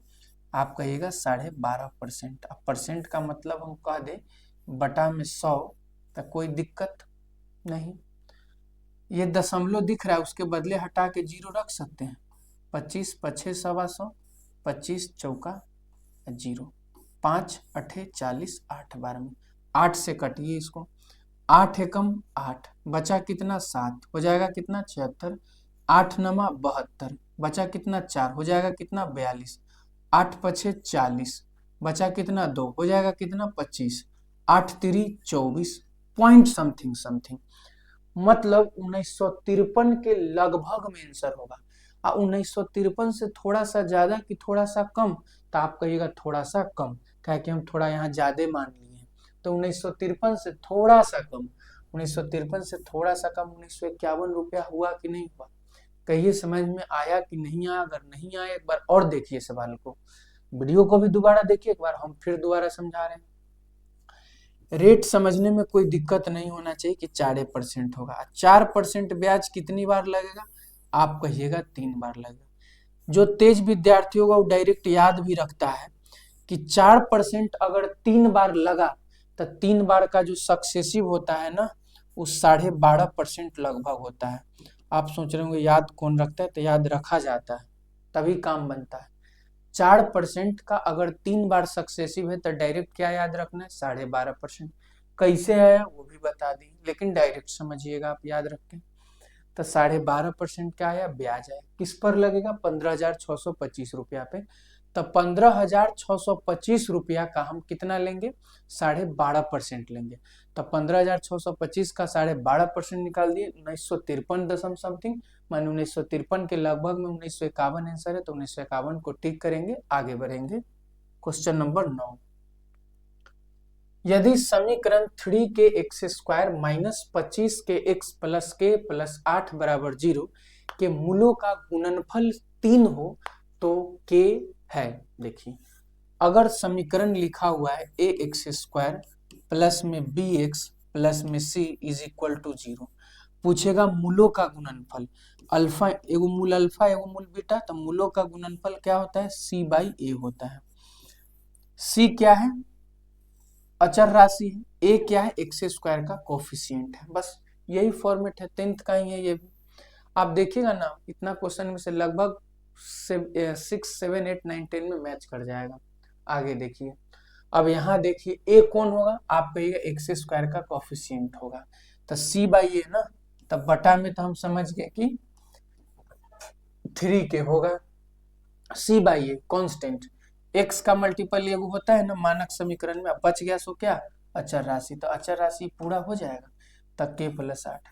आप कहिएगा 12.5%। अब परसेंट का मतलब हम कह दे बटा में 100, तो कोई दिक्कत नहीं। ये दशमलव दिख रहा है, उसके बदले हटा के 0 रख सकते हैं, 25 पछे 125, 25 चौका 0, 5 अठे 40, 8 12 में 8 से कटिए इसको, 8 एकम 8, बचा कितना 7, हो जाएगा कितना 76, 8 नमा 72, बचा कितना 4, हो जाएगा कितना 42, 8 पछे 40, बचा कितना 2, हो जाएगा कितना 25, 8 तिरी 24 पॉइंट समथिंग समथिंग, मतलब 1953 के लगभग में आंसर होगा। 1953 से थोड़ा सा ज्यादा कि थोड़ा सा कम, तो आप कहिएगा थोड़ा सा कम, क्या कि हम थोड़ा यहाँ ज्यादा मान लिए हैं, तो 1953 से थोड़ा सा कम, 1953 से थोड़ा सा कम 1951 रुपया हुआ कि नहीं हुआ, कहिए समझ में आया कि नहीं आया। अगर नहीं आया एक बार और देखिए सवाल को, वीडियो को भी दोबारा देखिए एक बार, हम फिर दोबारा समझा रहे हैं। रेट समझने में कोई दिक्कत नहीं होना चाहिए कि 4% होगा। 4% ब्याज कितनी बार लगेगा, आप कहिएगा 3 बार लगेगा। जो तेज विद्यार्थी होगा वो डायरेक्ट याद भी रखता है कि 4% अगर 3 बार लगा तो 3 बार का जो सक्सेसिव होता है ना, वो 12.5% लगभग होता है। आप सोच रहे होंगे याद कौन रखता है, तो याद रखा जाता है, तभी काम बनता है। 4% का अगर 3 बार सक्सेसिव है तो डायरेक्ट क्या याद रखना है 12.5%। कैसे है वो भी बता दी, लेकिन डायरेक्ट समझिएगा आप याद रख के। तो 12.5% क्या आया ब्याज है, किस पर लगेगा 15,625 रुपया पे। तो 15,625 रुपया का हम कितना लेंगे, 12.5% लेंगे। तो 15,625 का 12.5% निकाल दिए, 1953 दशम समथिंग, मान 1953 के लगभग में 1951 आंसर है, तो 1951 को टिक करेंगे, आगे बढ़ेंगे। क्वेश्चन नंबर 9, यदि समीकरण 3 के एक्स स्क्वायर माइनस 25 के एक्स प्लस के प्लस 8 बराबर 0 के मूलों का गुणनफल 3 हो तो के है। देखिए, अगर समीकरण लिखा हुआ है ए एक्स स्क्वायर प्लस में बी एक्स प्लस में सी इज इक्वल टू 0, पूछेगा मूलों का गुणनफल, अल्फा एगो मूल अल्फा एगो मूल बीटा, तो मूलों का गुणनफल क्या होता है, सी बाई ए होता है। सी क्या है, अचर राशि है, ए क्या है, एक्स स्क्वायर का कोफिशिएंट है। बस यही फॉर्मेट है, 10th का ही है ये भी। आप देखिएगा ना, इतना क्वेश्चन में से लगभग 6, 7, 8, 9, 10 में मैच कर जाएगा। आगे देखिए, अब यहाँ देखिए ए कौन होगा, आप कहिएगा एक्स स्क्वायर का कोफिशिएंट होगा, तो सी बाई ए ना, तब बटा में तो हम समझ गए कि 3 के होगा, सी बाई ए कॉन्स्टेंट, एक्स का मल्टीपल ये होता है ना मानक समीकरण में, अब बच गया सो क्या, अचर राशि, तो अचर राशि पूरा हो जाएगा, तब के प्लस 8।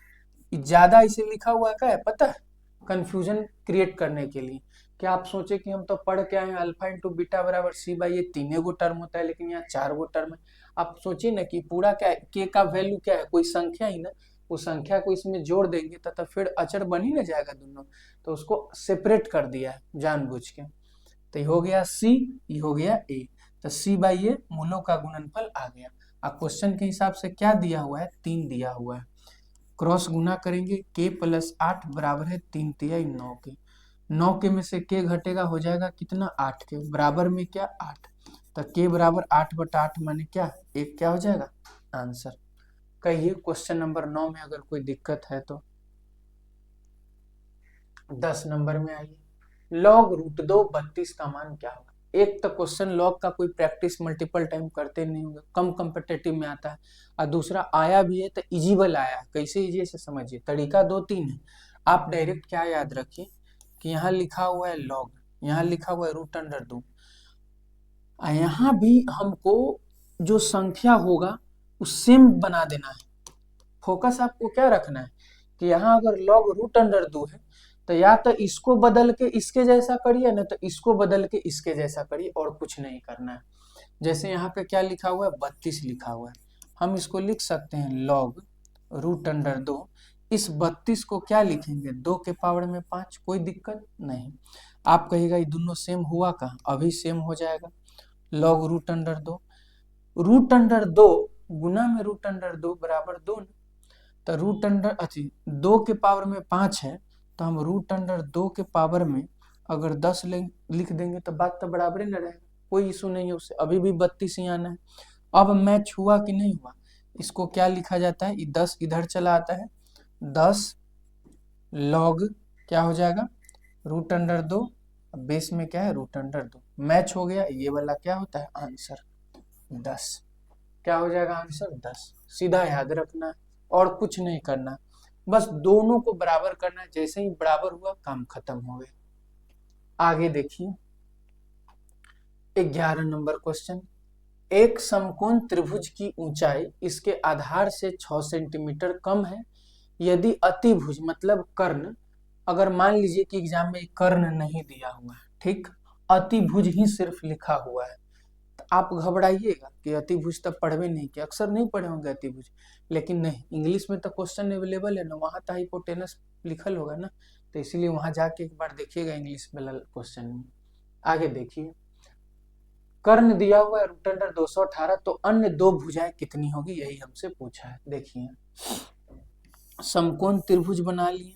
ज्यादा इसे लिखा हुआ है, क्या है पता है, कंफ्यूजन क्रिएट करने के लिए। क्या आप सोचे कि हम तो पढ़ के आए हैं अल्फा इंटू बीटा बराबर सी बाई, ये 3 गो टर्म होता है, लेकिन यहाँ 4 गो टर्म है। आप सोचिए ना कि पूरा क्या है, के का वैल्यू क्या है, कोई संख्या ही ना, उस संख्या को इसमें जोड़ देंगे तो फिर अचर बन ही ना जाएगा दोनों, तो उसको सेपरेट कर दिया है जानबूझ के। तो ये हो गया सी, ये हो गया ए, तो सी बाई ए मूलों का गुणनफल आ गया। अब क्वेश्चन के हिसाब से क्या दिया हुआ है, 3 दिया हुआ है, क्रॉस गुना करेंगे, के प्लस 8 बराबर है 3 तिया 9 के, 9 के में से के घटेगा, हो जाएगा कितना, 8 के, बराबर में क्या 8, तो के बराबर 8/8 माने क्या, एक क्या हो जाएगा आंसर। कहिए क्वेश्चन नंबर 9 में अगर कोई दिक्कत है तो। 10 नंबर में आइए, लॉग रूट 2 32 का मान क्या होगा। एक तो क्वेश्चन लॉग का कोई प्रैक्टिस मल्टीपल टाइम करते नहीं होंगे, कम कम्पिटेटिव में आता है, और दूसरा आया भी है तो इजीबल आया है। कैसे इजी से समझिए, तरीका 2-3 है। आप डायरेक्ट क्या याद रखिए कि यहाँ लिखा हुआ है लॉग, यहाँ लिखा हुआ है रूट अंडर 2, यहाँ भी हमको जो संख्या होगा उस सेम बना देना है। फोकस आपको क्या रखना है कि यहाँ अगर लॉग रूट अंडर 2 है तो या तो इसको बदल के इसके जैसा करिए, ना तो इसको बदल के इसके जैसा करिए, और कुछ नहीं करना है। जैसे यहाँ पे क्या लिखा हुआ है, 32 लिखा हुआ है, हम इसको लिख सकते हैं लॉग रूट अंडर 2, इस 32 को क्या लिखेंगे, 2 के पावर में 5, कोई दिक्कत नहीं। आप कहिएगा ये दोनों सेम हुआ कहाँ, अभी सेम हो जाएगा। Log root under 2, root under 2 गुना में रूट अंडर 2 बराबर 2, तो रूट अंडर 2 के पावर में 5 है, तो हम रूट अंडर 2 के पावर में अगर 10 लिख देंगे तो बात तो बराबर ही न रहेगा, कोई इशू नहीं है उससे, अभी भी 32 ही आना है। अब मैच हुआ कि नहीं हुआ, इसको क्या लिखा जाता है, 10 इधर चला आता है, 10 लॉग क्या हो जाएगा रूट अंडर 2, बेस में क्या है रूट अंडर 2, मैच हो गया, ये वाला क्या होता है आंसर 10, क्या हो जाएगा आंसर 10। सीधा याद रखना है और कुछ नहीं करना, बस दोनों को बराबर करना है, जैसे ही बराबर हुआ काम खत्म हो गया। आगे देखिए 11 नंबर क्वेश्चन, एक समकोण त्रिभुज की ऊंचाई इसके आधार से 6 सेंटीमीटर कम है, यदि अतिभुज मतलब कर्ण, अगर मान लीजिए कि एग्जाम में कर्ण नहीं दिया हुआ है, ठीक, अतिभुज ही सिर्फ लिखा हुआ है, तो आप घबराइएगा कि अतिभुज तब पढ़वे नहीं कि अक्सर नहीं पढ़े होंगे अतिभुज, लेकिन नहीं, इंग्लिश में तो क्वेश्चन अवेलेबल है ना, वहां तो हाइपोटेनस लिखल होगा ना, तो इसीलिए वहां जाके एक बार देखिएगा इंग्लिश वाला क्वेश्चन में। आगे देखिए, कर्ण दिया हुआ है रूट अंडर 218, तो अन्य दो भुजाएं कितनी होगी, यही हमसे पूछा है। देखिए समकोण त्रिभुज बना लिए,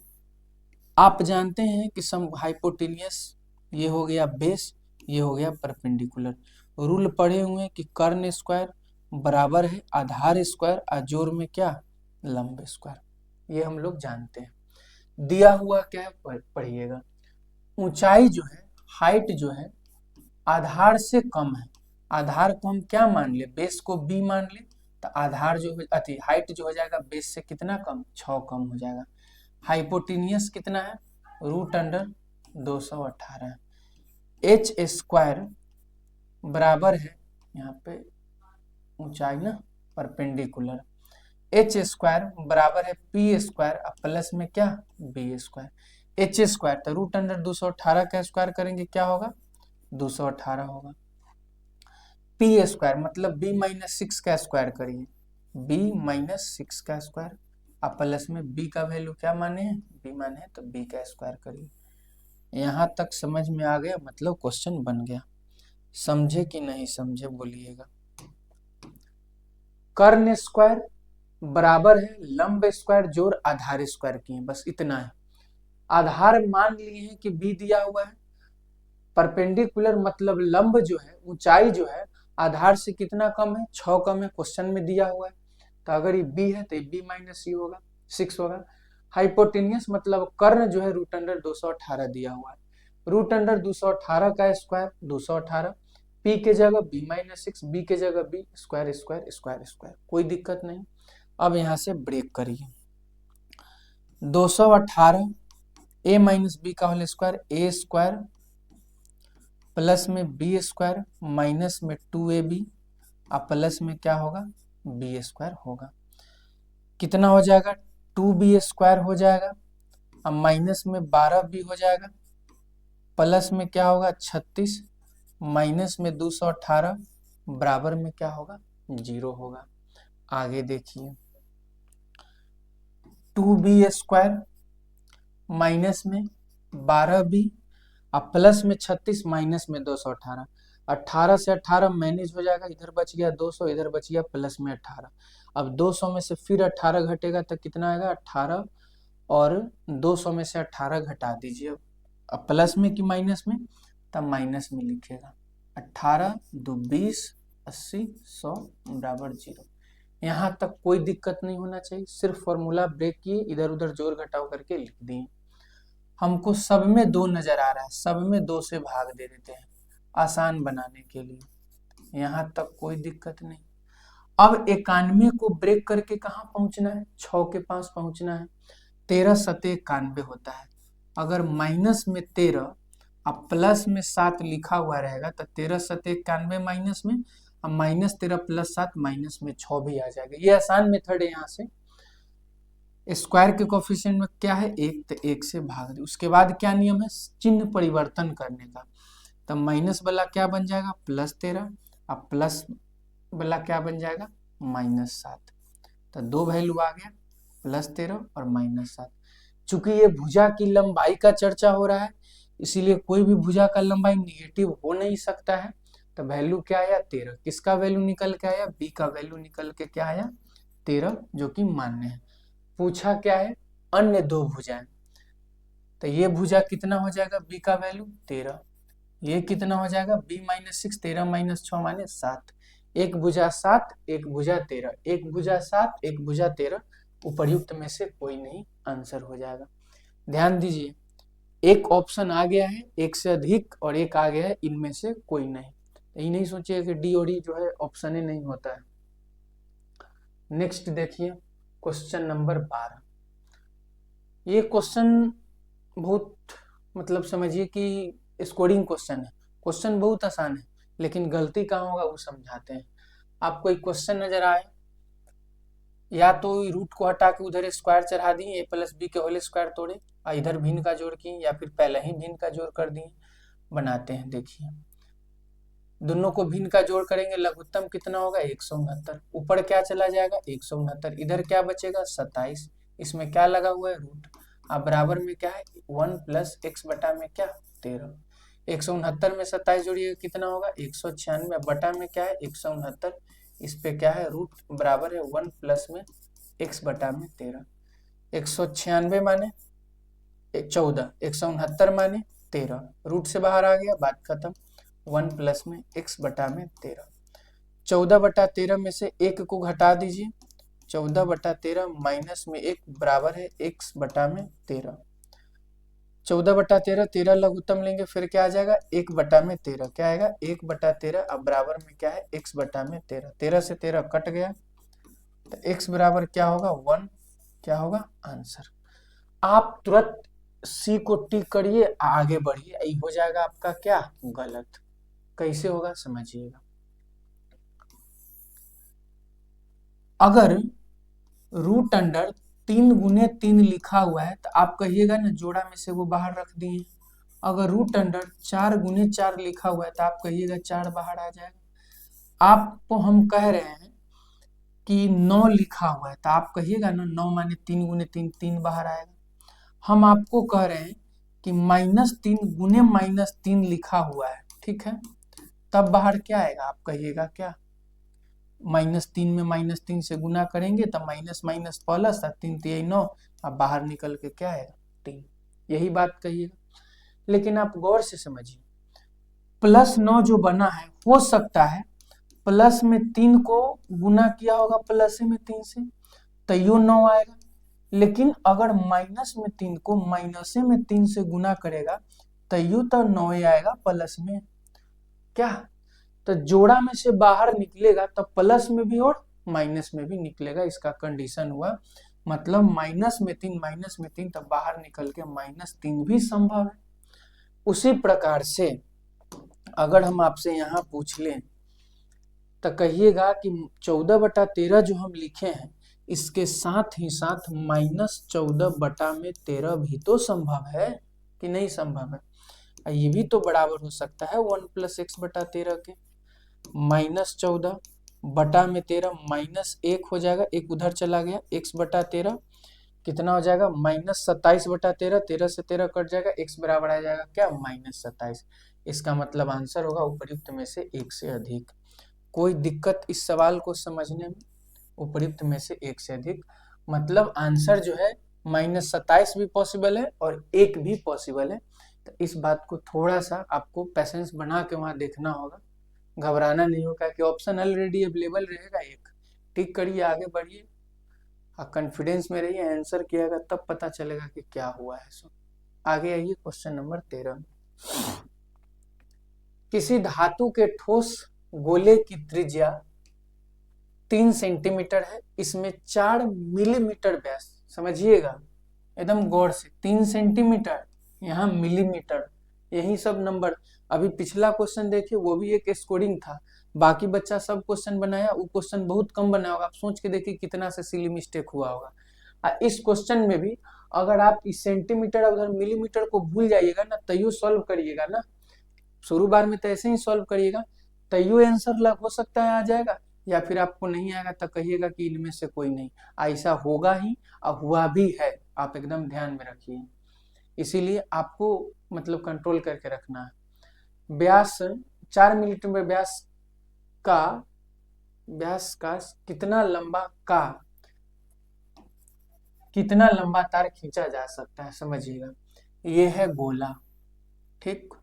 आप जानते हैं कि सम हाइपोटेनियस ये हो गया बेस, ये हो गया परपेंडिकुलर, रूल पढ़े हुए कि कर्ण स्क्वायर बराबर है आधार स्क्वायर और जोड़ में क्या लंब स्क्वायर, ये हम लोग जानते हैं। दिया हुआ क्या है पढ़िएगा, ऊंचाई जो है हाइट जो है आधार से कम है, आधार को हम क्या मान ले, बेस को बी मान ले, तो आधार जो हाइट जो हो जाएगा बेस से कितना कम 6 कम हो जाएगा। हाइपोटेनियस कितना है रूट अंडर 218, एच स्क्वायर बराबर है, यहाँ पे ऊंचाई ना परपेंडिकुलर, एच स्क्वायर बराबर है पी स्क्वायर अब प्लस में क्या बी स्क्वायर। एच स्क्वायर तो रूट अंडर 218 का स्क्वायर करेंगे क्या होगा 218 होगा। पी स्क्वायर मतलब बी माइनस 6 का स्क्वायर करिए, बी माइनस 6 का स्क्वायर अब प्लस में बी का वैल्यू क्या माने हैं बी माने हैं तो बी का स्क्वायर करिए। यहाँ तक समझ में आ गया, मतलब क्वेश्चन बन गया। समझे कि नहीं समझे बोलिएगा। कर्ण स्क्वायर बराबर है लंब स्क्वायर जोड़ आधार स्क्वायर किए, बस इतना है। आधार मान लिए हैं कि बी दिया हुआ है, परपेंडिकुलर मतलब लंब जो है ऊंचाई जो है आधार से कितना कम है 6 कम है, क्वेश्चन में दिया हुआ है। तो अगर ये बी है तो ये बी माइनस सी होगा 6 होगा। हाइपोटेनियस मतलब कर्ण जो है रूट अंडर 218 दिया हुआ है, रूट अंडर 218 का स्क्वायर 218, पी के जगह बी माइनस 6, बी के जगह B, square square square square, कोई दिक्कत नहीं। अब यहाँ से ब्रेक करिए, 218 ए माइनस बी का whole square A square plus में बी स्क्वायर माइनस में 2ab अब प्लस में क्या होगा बी स्क्वायर होगा। कितना हो जाएगा 2b स्क्वायर हो जाएगा, अब माइनस में 12b हो जाएगा, प्लस में क्या होगा 36 माइनस में 218 बराबर में क्या होगा 0 होगा। आगे देखिए 2b स्क्वायर माइनस में 12b अब प्लस में 36 माइनस में 218, 18 से 18 मैनेज हो जाएगा, इधर बच गया 200 इधर बच गया प्लस में 18। अब 200 में से फिर 18 घटेगा तो कितना आएगा 18 और 200 में से 18 घटा दीजिए, अब प्लस में कि माइनस में, तब माइनस में लिखेगा 18 2 20 80 100 बराबर 0। यहाँ तक कोई दिक्कत नहीं होना चाहिए, सिर्फ फॉर्मूला ब्रेक किए इधर उधर जोड़ घटाव करके लिख दिए। हमको सब में 2 नजर आ रहा है, सब में 2 से भाग दे देते हैं आसान बनाने के लिए, यहाँ तक कोई दिक्कत नहीं। अब 91 को ब्रेक करके कहाँ पहुंचना है 6 के पास पहुंचना है, 13 सते 91 होता है। अगर माइनस में 13 अब प्लस में 7 लिखा हुआ रहेगा तो 13 सते 91 माइनस में, अब माइनस 13 प्लस 7 माइनस में 6 भी आ जाएगा। ये आसान मेथड है, यहाँ से स्क्वायर के कोफिशिएंट में क्या है 1 तो 1 से भाग दे, उसके बाद क्या नियम है चिन्ह परिवर्तन करने का, तब माइनस वाला क्या बन जाएगा प्लस 13 अब प्लस वाला क्या बन जाएगा माइनस 7, तो 2 वैल्यू आ गया प्लस 13 और माइनस 7। चूंकि ये भुजा की लंबाई का चर्चा हो रहा है इसीलिए कोई भी भुजा का लंबाई निगेटिव हो नहीं सकता है, तो वैल्यू क्या आया 13, किसका वैल्यू निकल के आया बी का वैल्यू निकल के क्या आया 13 जो कि मान्य है। पूछा क्या है अन्य 2 भुजाएं, तो ये भुजा कितना हो जाएगा बी का वैल्यू 13, ये कितना हो जाएगा बी माइनस 6 13 माइनस 6 माने 7, एक भुजा 7 एक भुजा 13, एक भुजा 7 एक भुजा 13, उपर्युक्त में से कोई नहीं आंसर हो जाएगा। ध्यान दीजिए एक ऑप्शन आ गया है एक से अधिक और एक आ गया है इनमें से कोई नहीं, यही नहीं सोचिए कि डी और डी जो है ऑप्शन ही नहीं होता है। नेक्स्ट देखिए क्वेश्चन नंबर 12, ये क्वेश्चन बहुत मतलब समझिए कि स्कोरिंग क्वेश्चन है, क्वेश्चन बहुत आसान है लेकिन गलती कहाँ होगा वो समझाते हैं। आपको एक क्वेश्चन नजर आए, या तो रूट को हटा के उधर स्क्वायर चढ़ा दिए ए प्लस बी के होल स्क्वायर तोड़े और इधर भिन्न का जोड़ किए, या फिर पहले ही भिन्न का जोड़ कर दिए। बनाते हैं देखिए दोनों को भिन्न का जोड़ करेंगे लघुत्तम कितना होगा 169, ऊपर क्या चला जाएगा 169, इधर क्या बचेगा 27, इसमें क्या लगा हुआ है रूट, अब बराबर में क्या है 1 प्लस एक्स बटा में क्या 13, 169 में 27 जोड़िए कितना होगा 196 बटा में क्या है 169, इस पे क्या है रूट बराबर है 1 प्लस में एक्स बटा में 13, 196 माने 14, 169 माने 13, रूट से बाहर आ गया बात खत्म, 1 प्लस में x बटा में 13, 14 बटा 13 में से 1 को घटा दीजिए, 14 बटा 13 माइनस में 1 बराबर है x बटा में 13, 14 बटा 13 13 लघुत्तम लेंगे फिर क्या आ जाएगा 1 बटा में 13, क्या आएगा 1 बटा 13 अब बराबर में क्या है x बटा में 13, 13 से 13 कट गया तो x बराबर क्या होगा 1, क्या होगा आंसर। आप तुरंत सी को टिक करिए आगे बढ़िए, यही हो जाएगा आपका क्या गलत, कैसे होगा समझिएगा। अगर रूट अंडर 3 × 3 लिखा हुआ है तो आप कहिएगा ना जोड़ा में से वो बाहर रख दिए। अगर रूट अंडर 4 × 4 लिखा हुआ है तो आप कहिएगा 4 बाहर आ जाएगा। आपको हम कह रहे हैं कि 9 लिखा हुआ है तो आप कहिएगा ना 9 माने 3 × 3 3 बाहर आएगा। हम आपको कह रहे हैं कि -3 × -3 लिखा हुआ है, ठीक है, तब बाहर क्या आएगा आप कहिएगा क्या? -3 में -3 से गुना करेंगे तब माइनस माइनस प्लस, 3 3 9, अब बाहर निकल के क्या आएगा 3। यही बात कहिएगा। लेकिन आप गौर से समझिए, +9 जो बना है हो सकता है प्लस में 3 को गुना किया होगा प्लस में 3 से तो यो 9 आएगा। लेकिन अगर माइनस में 3 को माइनस में 3 से गुना करेगा तो यू तो 9 आएगा प्लस में क्या, तो जोड़ा में से बाहर निकलेगा तो प्लस में भी और माइनस में भी निकलेगा। इसका कंडीशन हुआ, मतलब -में 3 तब बाहर निकल के -3 भी संभव है। उसी प्रकार से अगर हम आपसे यहाँ पूछ लें तो कहिएगा कि 14/13 जो हम लिखे हैं इसके साथ ही साथ -14/13 भी तो संभव है कि नहीं संभव है? ये भी तो बराबर हो सकता है 1 + x/13 के। -14/13 -1 हो जाएगा, एक उधर चला गया, x/13 कितना हो जाएगा -27/13, 13 से 13 कट जाएगा, x बराबर आ जाएगा क्या -27। इसका मतलब आंसर होगा उपर्युक्त में से एक से अधिक। कोई दिक्कत इस सवाल को समझने में? उपर्युक्त में से एक से अधिक मतलब आंसर जो है -27 भी पॉसिबल है और 1 भी पॉसिबल है। तो इस बात को थोड़ा सा आपको पैसेंस बना के वहां देखना होगा, घबराना नहीं होगा कि ऑप्शन ऑलरेडी अवेलेबल रहेगा एक। टिक करिए, आगे बढ़िए, कॉन्फिडेंस में रहिए, आंसर किएगा तब पता चलेगा कि क्या हुआ है। सो आगे आइए क्वेश्चन नंबर 13 में। किसी धातु के ठोस गोले की त्रिज्या 3 सेंटीमीटर है, इसमें 4 मिलीमीटर व्यास, समझिएगा एकदम गौर से, 3 सेंटीमीटर यहाँ मिलीमीटर, यही सब नंबर। अभी पिछला क्वेश्चन देखिए वो भी एक स्कोरिंग था, बाकी बच्चा सब क्वेश्चन बनाया, वो क्वेश्चन बहुत कम बनाया होगा। आप सोच के देखिए कितना से सिली मिस्टेक हुआ होगा। इस क्वेश्चन में भी अगर आप इस सेंटीमीटर और उधर मिलीमीटर को भूल जाइएगा ना तैयो सॉल्व करिएगा ना, शुरू बार में तो ऐसे ही सॉल्व करिएगा तैयो आंसर लग हो सकता है आ जाएगा, या फिर आपको नहीं आएगा तो कहिएगा कि इनमें से कोई नहीं, ऐसा होगा ही और हुआ भी है, आप एकदम ध्यान में रखिए। इसीलिए आपको मतलब कंट्रोल करके रखना है। व्यास 4 मिलीमीटर व्यास का कितना लंबा तार खींचा जा सकता है, समझिएगा। ये है गोला, ठीक,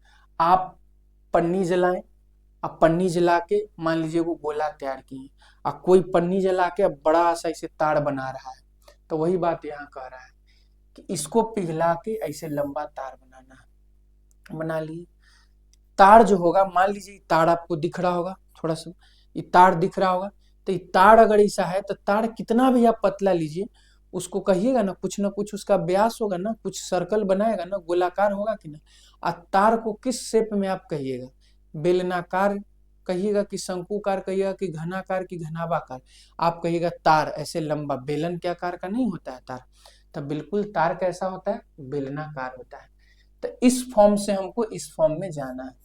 आप पन्नी जलाएं, अब पन्नी जला के मान लीजिए वो गोला तैयार किए, और कोई पन्नी जला के बड़ा सा इसे तार बना रहा है, तो वही बात यहाँ कह रहा है कि इसको पिघला के ऐसे लंबा तार बनाना है। बना लिए तार जो होगा, मान लीजिए तार आपको दिख रहा होगा, थोड़ा सा ये तार दिख रहा होगा, तो ये तार अगर ऐसा है तो तार कितना भी आप पतला लीजिए उसको कहिएगा ना कुछ उसका व्यास होगा ना, कुछ सर्कल बनाएगा ना, गोलाकार होगा कि ना। और तार को किस शेप में आप कहिएगा, बेलनाकार कहिएगा कि शंकुकार कहिएगा कि घनाकार कि घनाभाकार, आप कहिएगा तार ऐसे लंबा, बेलन के आकार का नहीं होता है तार, तब बिल्कुल तार कैसा होता है, बेलनाकार होता है। तो इस फॉर्म से हमको इस फॉर्म में जाना है,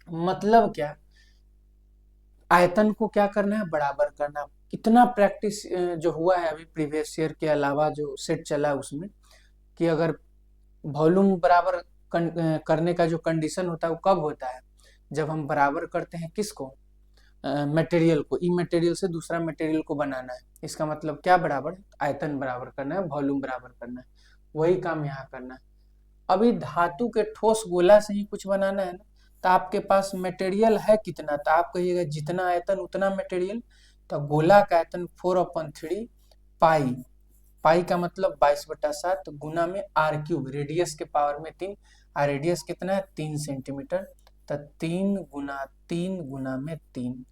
मतलब क्या, आयतन को क्या करना है, बराबर करना। इतना प्रैक्टिस जो हुआ है अभी प्रीवियस ईयर के अलावा जो सेट चला उसमें, कि अगर वॉल्यूम बराबर करने का जो कंडीशन होता है वो कब होता है, जब हम बराबर करते हैं किसको, मटेरियल को, ई मटेरियल से दूसरा मटेरियल को बनाना है। इसका मतलब क्या बराबर, आयतन बराबर करना है, वॉल्यूम बराबर करना है, वही काम यहाँ करना है। अभी धातु के ठोस गोला से ही कुछ बनाना है ना, तो आपके पास मटेरियल है कितना, तो आप कहिएगा जितना आयतन उतना मटेरियल। तो गोला का आयतन 4/3 पाई, पाई का मतलब 22/7 गुना में r³ रेडियस के पावर में 3, और रेडियस कितना है 3 सेंटीमीटर, तो 3 × 3 × में 3,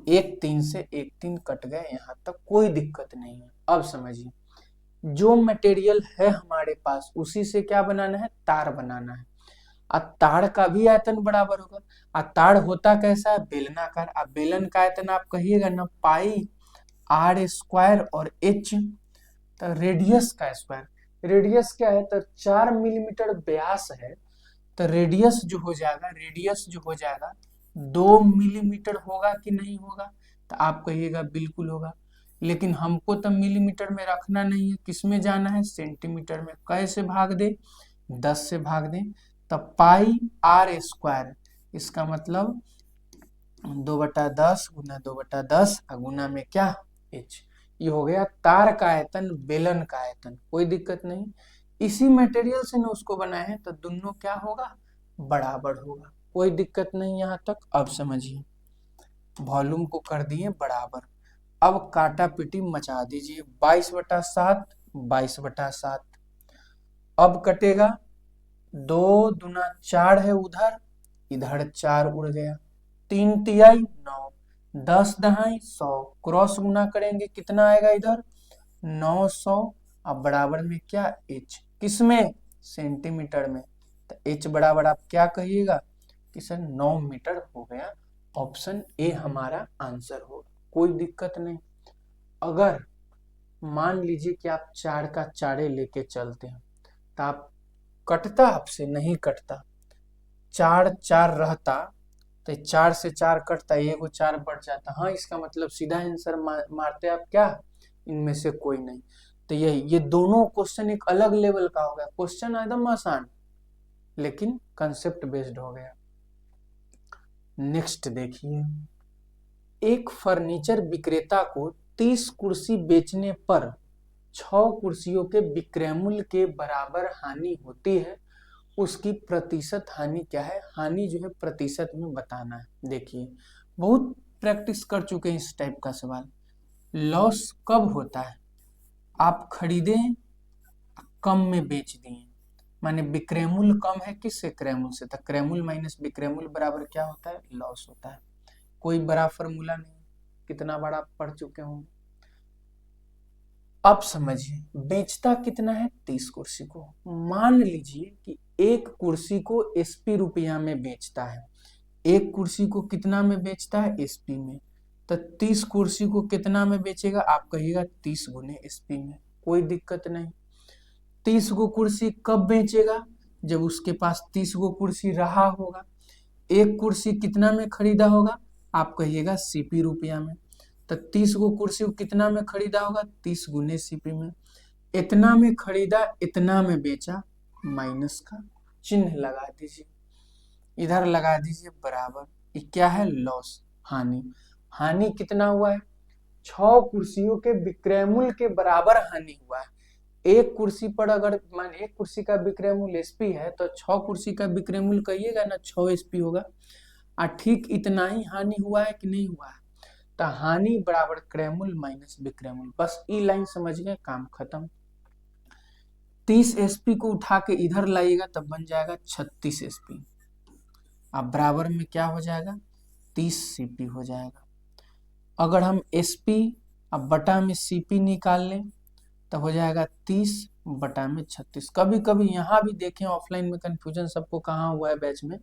एक 3 से एक 3 कट गए, यहाँ तक कोई दिक्कत नहीं है। अब समझिए जो मटेरियल है हमारे पास उसी से क्या बनाना है, तार बनाना है। और ताड़ का भी आयतन बराबर होगा। और ताड़ होता कैसा है, बेलनाकार। अब बेलन का आयतन आप कहिएगा ना पाई आर स्क्वायर और एच, तो रेडियस का स्क्वायर। रेडियस क्या है, तो 4 मिलीमीटर व्यास है, तो रेडियस जो हो जाएगा, रेडियस जो हो जाएगा 2 मिलीमीटर होगा कि नहीं होगा, तो आप कहिएगा बिल्कुल होगा। लेकिन हमको तो मिलीमीटर में रखना नहीं है, किस में जाना है, सेंटीमीटर में। कैसे भाग दे, 10 से भाग दे, तो पाई आर स्क्वायर, इसका मतलब 2/10 गुना 2/10 गुना में क्या, एच। ये हो गया तार का आयतन, बेलन का आयतन, कोई दिक्कत नहीं। इसी मटेरियल से ना उसको बनाए हैं, तो दोनों क्या होगा, बराबर होगा, कोई दिक्कत नहीं यहाँ तक। अब समझिए, वॉल्यूम को कर दिए बराबर। अब काटा पिटी मचा दीजिए, 22/7 22/7। अब कटेगा, 2 दूना 4 है उधर, इधर 4 उड़ गया, 3 तिहाई 9, 10 दहाई 100, क्रॉस गुना करेंगे कितना आएगा इधर, 900। अब बराबर में क्या, एच, किसमें, सेंटीमीटर में, तो एच बराबर आप क्या कहिएगा कि सर 9 मीटर हो गया। ऑप्शन ए हमारा आंसर होगा, कोई दिक्कत नहीं। अगर मान लीजिए कि आप 4 का 4 लेके चलते हैं, तो आप कटता, आपसे नहीं कटता, 4 4 रहता, तो 4 से 4 कटता, एगो 4 बढ़ जाता। हाँ, इसका मतलब सीधा आंसर मारते आप क्या, इनमें से कोई नहीं। तो ये दोनों क्वेश्चन एक अलग लेवल का हो गया, क्वेश्चन एकदम आसान लेकिन कंसेप्ट बेस्ड हो गया। नेक्स्ट देखिए, एक फर्नीचर विक्रेता को 30 कुर्सी बेचने पर 6 कुर्सियों के विक्रय मूल्य के बराबर हानि होती है, उसकी प्रतिशत हानि क्या है। हानि जो है प्रतिशत में बताना है। देखिए, बहुत प्रैक्टिस कर चुके हैं इस टाइप का सवाल। लॉस कब होता है, आप खरीदे कम में बेच दिए, माने विक्रय मूल्य कम है किससे, क्रय मूल्य से, तो क्रय मूल्य माइनस विक्रय मूल्य बराबर क्या होता है, लॉस होता है। कोई बड़ा फॉर्मूला नहीं, कितना बड़ा पढ़ चुके होंगे। अब समझिए, बेचता कितना है, 30 कुर्सी को। मान लीजिए कि एक कुर्सी को एसपी रुपया में बेचता है, एक कुर्सी को कितना में बेचता है, एसपी में, तो 30 कुर्सी को कितना में बेचेगा, आप कहिएगा 30 गुने एसपी में, कोई दिक्कत नहीं। 30 गो कुर्सी कब बेचेगा, जब उसके पास 30 गो कुर्सी रहा होगा। एक कुर्सी कितना में खरीदा होगा, आप कहिएगा सीपी रुपया में, तो 30 गो कुर्सी को कितना में खरीदा होगा, 30 गुने सीपी में। इतना में खरीदा, इतना में बेचा, माइनस का चिन्ह लगा दीजिए, इधर लगा दीजिए बराबर। ये क्या है, लॉस, हानि। हानि कितना हुआ है, 6 कुर्सियों के विक्रय मूल्य के बराबर हानि हुआ है। एक कुर्सी पर अगर मान एक कुर्सी का विक्रय मूल्य एसपी है, तो 6 कुर्सी का विक्रय मूल्य कहिएगा ना 6 एसपी होगा। ठीक इतना ही हानि हुआ है कि नहीं हुआ है, तो हानि बराबर क्रय मूल्य माइनस विक्रय मूल्य। बस ई लाइन समझ गए, काम खत्म। 30 एसपी को उठा के इधर लाइएगा, तब बन जाएगा 36 एसपी। अब बराबर में क्या हो जाएगा, 30 सीपी हो जाएगा। अगर हम एसपी अब बटा में सीपी निकाल लें, तब हो जाएगा 30 बटा में 36। कभी कभी यहाँ भी देखें ऑफलाइन में कंफ्यूजन सबको कहाँ हुआ है बैच में,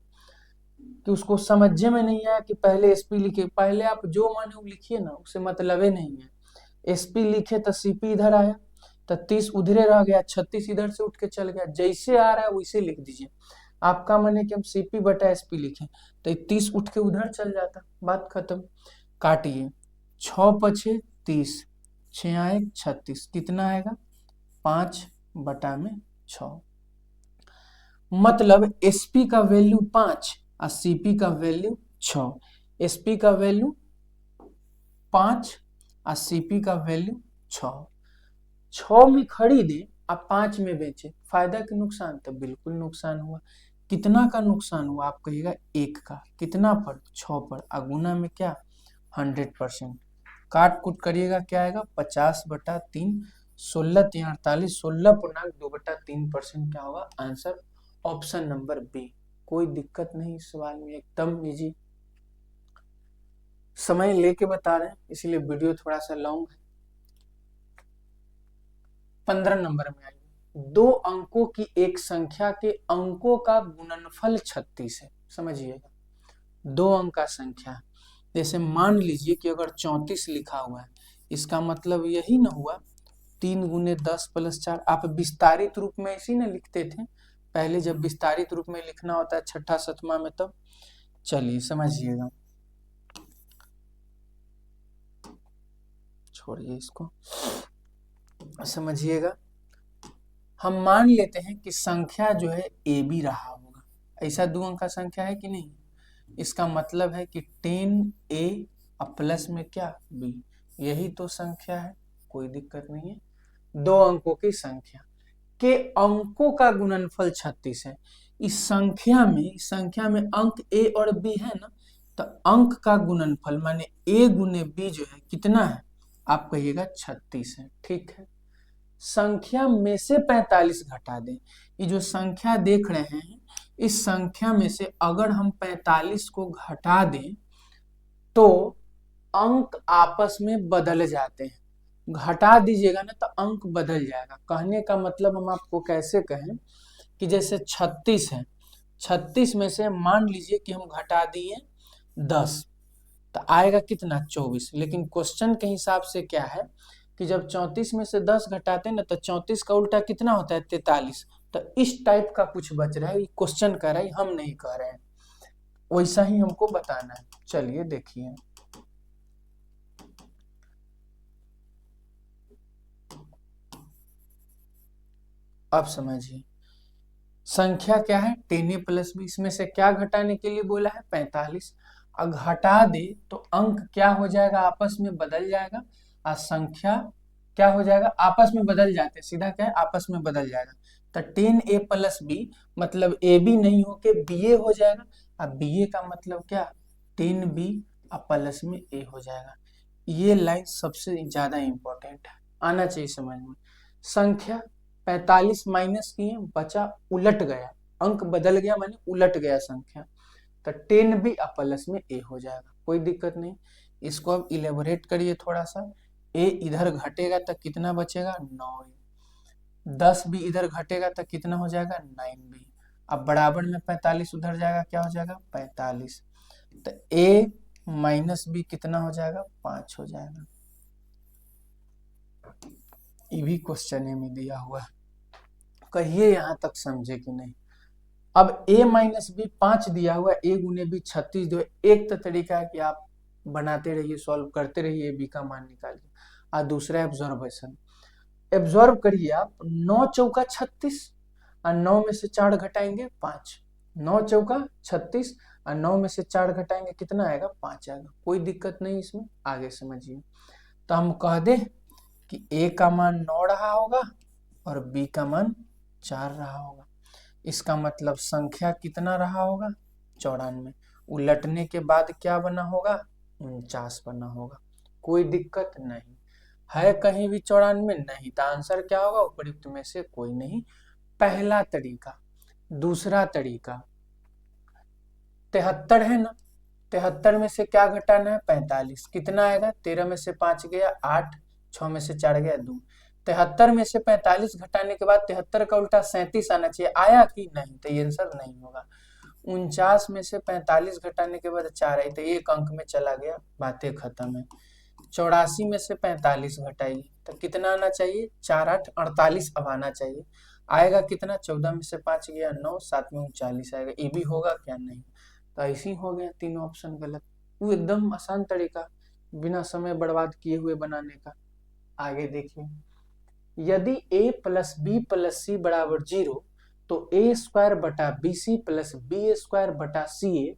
कि उसको समझे में नहीं आया कि पहले एसपी लिखे। पहले आप जो माने वो लिखिए ना, उससे मतलब ही नहीं है। एसपी लिखे तो सीपी इधर आया, तो 30 उधरे रह गया, 36 इधर से उठ के चल गया। जैसे आ रहा है वैसे लिख दीजिए। आपका माने कि हम सीपी बटा एसपी लिखें, तो 30 उठ के उधर चल जाता, बात खत्म। काटिए, 6 पछे 30, 6 आए 36, कितना आएगा, 5 बटा में 6। मतलब एसपी का वैल्यू 5 और सीपी का वैल्यू 6। एसपी का वैल्यू 5 और सीपी का वैल्यू 6। 6 में खरीदे आप 5 में बेचे, फायदा कि नुकसान, तो बिल्कुल नुकसान हुआ। कितना का नुकसान हुआ, आप कहिएगा 1 का, कितना पर, 6 पर, अगुना में क्या, 100%। काट कुट करिएगा, क्या आएगा, 50/3, 16×3=48, 16.2/3% क्या होगा आंसर, ऑप्शन नंबर बी। कोई दिक्कत नहीं इस सवाल में, एकदम इजी। समय लेके बता रहे हैं इसलिए वीडियो थोड़ा सा लॉन्ग है। 15 नंबर में आइए, दो अंकों की एक संख्या के अंकों का गुणनफल 36 है। समझिएगा, दो अंक का संख्या, जैसे मान लीजिए कि अगर 34 लिखा हुआ है, इसका मतलब यही ना हुआ 3 गुने 10 प्लस 4। आप विस्तारित रूप में ऐसे ना लिखते थे पहले, जब विस्तारित रूप में लिखना होता है छठा सतमा में तब। चलिए समझिएगा, छोड़िए इसको, समझिएगा। हम मान लेते हैं कि संख्या जो है ए बी रहा होगा, ऐसा दो अंक का संख्या है कि नहीं। इसका मतलब है कि 10A प्लस में क्या बी, यही तो संख्या है, कोई दिक्कत नहीं है। दो अंकों की संख्या के अंकों का गुणनफल 36 है। इस संख्या में अंक ए और बी है ना, तो अंक का गुणनफल माने ए गुने बी जो है कितना है, आप कहिएगा 36 है। ठीक है, संख्या में से 45 घटा दें। ये जो संख्या देख रहे हैं, इस संख्या में से अगर हम 45 को घटा दें तो अंक आपस में बदल जाते हैं। घटा दीजिएगा ना तो अंक बदल जाएगा। कहने का मतलब हम आपको कैसे कहें कि जैसे 36 है, 36 में से मान लीजिए कि हम घटा दिए 10, तो आएगा कितना 24। लेकिन क्वेश्चन के हिसाब से क्या है कि जब 34 में से 10 घटाते हैं ना तो 34 का उल्टा कितना होता है 43। तो इस टाइप का कुछ बच रहा है, क्वेश्चन कह रहा है, हम नहीं कह रहे हैं, वैसा ही हमको बताना है। चलिए देखिए, अब समझिए, संख्या क्या है 10A प्लस बी, इसमें से क्या घटाने के लिए बोला है 45। अब घटा दे तो अंक क्या हो जाएगा, आपस में बदल जाएगा, और संख्या क्या हो जाएगा, आपस में बदल जाते, सीधा क्या है आपस में बदल जाएगा। तो 10A प्लस बी मतलब ए बी नहीं होके बी ए हो जाएगा, और बी ए का मतलब क्या 10B प्लस में ए हो जाएगा। ये लाइन सबसे ज्यादा इंपॉर्टेंट है, आना चाहिए समझ में। संख्या 45 माइनस किए, बचा, उलट गया, अंक बदल गया माने उलट गया संख्या, तो 10B प्लस में ए हो जाएगा, कोई दिक्कत नहीं। इसको अब इलेबोरेट करिए थोड़ा सा। ए इधर घटेगा तो कितना बचेगा 9, 10 भी इधर घटेगा तो कितना हो जाएगा 9B। अब बराबर में 45 उधर जाएगा, क्या हो जाएगा 45, तो ए माइनस बी कितना हो जाएगा 5 हो जाएगा। ये भी क्वेश्चन में दिया हुआ है, कहिए यहां तक समझे कि नहीं। अब a माइनस बी 5 दिया हुआ है, a गुने बी 36 दो। एक तो तरीका है कि आप बनाते रहिए, सॉल्व करते रहिए, b का मान निकालिए, और दूसरा एब्जॉर्बेशन। एब्जॉर्ब करिए आप, 9 चौका 36 और 9 में से 4 घटाएंगे 5, 9 चौका 36 और 9 में से 4 घटाएंगे कितना आएगा 5 आएगा, कोई दिक्कत नहीं इसमें, आगे समझिए। तो हम कह दे कि a का मान 9 रहा होगा और b का मान 4 रहा होगा। इसका मतलब संख्या कितना रहा होगा 94, उलटने के बाद क्या बना होगा 49 बना होगा, कोई दिक्कत नहीं है। कहीं भी 94 नहीं, तो आंसर क्या होगा उपयुक्त में से कोई नहीं, पहला तरीका। दूसरा तरीका 73 है ना, 73 में से क्या घटाना है 45, कितना आएगा 13 में से 5 गया 8, 6 में से 4 गया 2। 73 में से 45 घटाने के बाद 73 का उल्टा 37 आना चाहिए, आया कि नहीं, तो ये आंसर नहीं होगा। 49 में से 45 घटाने के बाद 4 आई, तो एक अंक में चला गया, बातें खत्म है। 84 में से 45 घटाइए तो कितना आना चाहिए 4 8 48 अब आना चाहिए, आएगा कितना 14 में से 5 गया 9, 7 में 39 आएगा। ये भी होगा क्या, नहीं, तो ऐसे ही हो गया, तीनों ऑप्शन गलत। वो एकदम आसान तरीका, बिना समय बर्बाद किए हुए बनाने का। आगे देखिए, यदि a plus B plus C बराबर 0 तो a स्क्वायर बटा B C plus B square बटा सी ए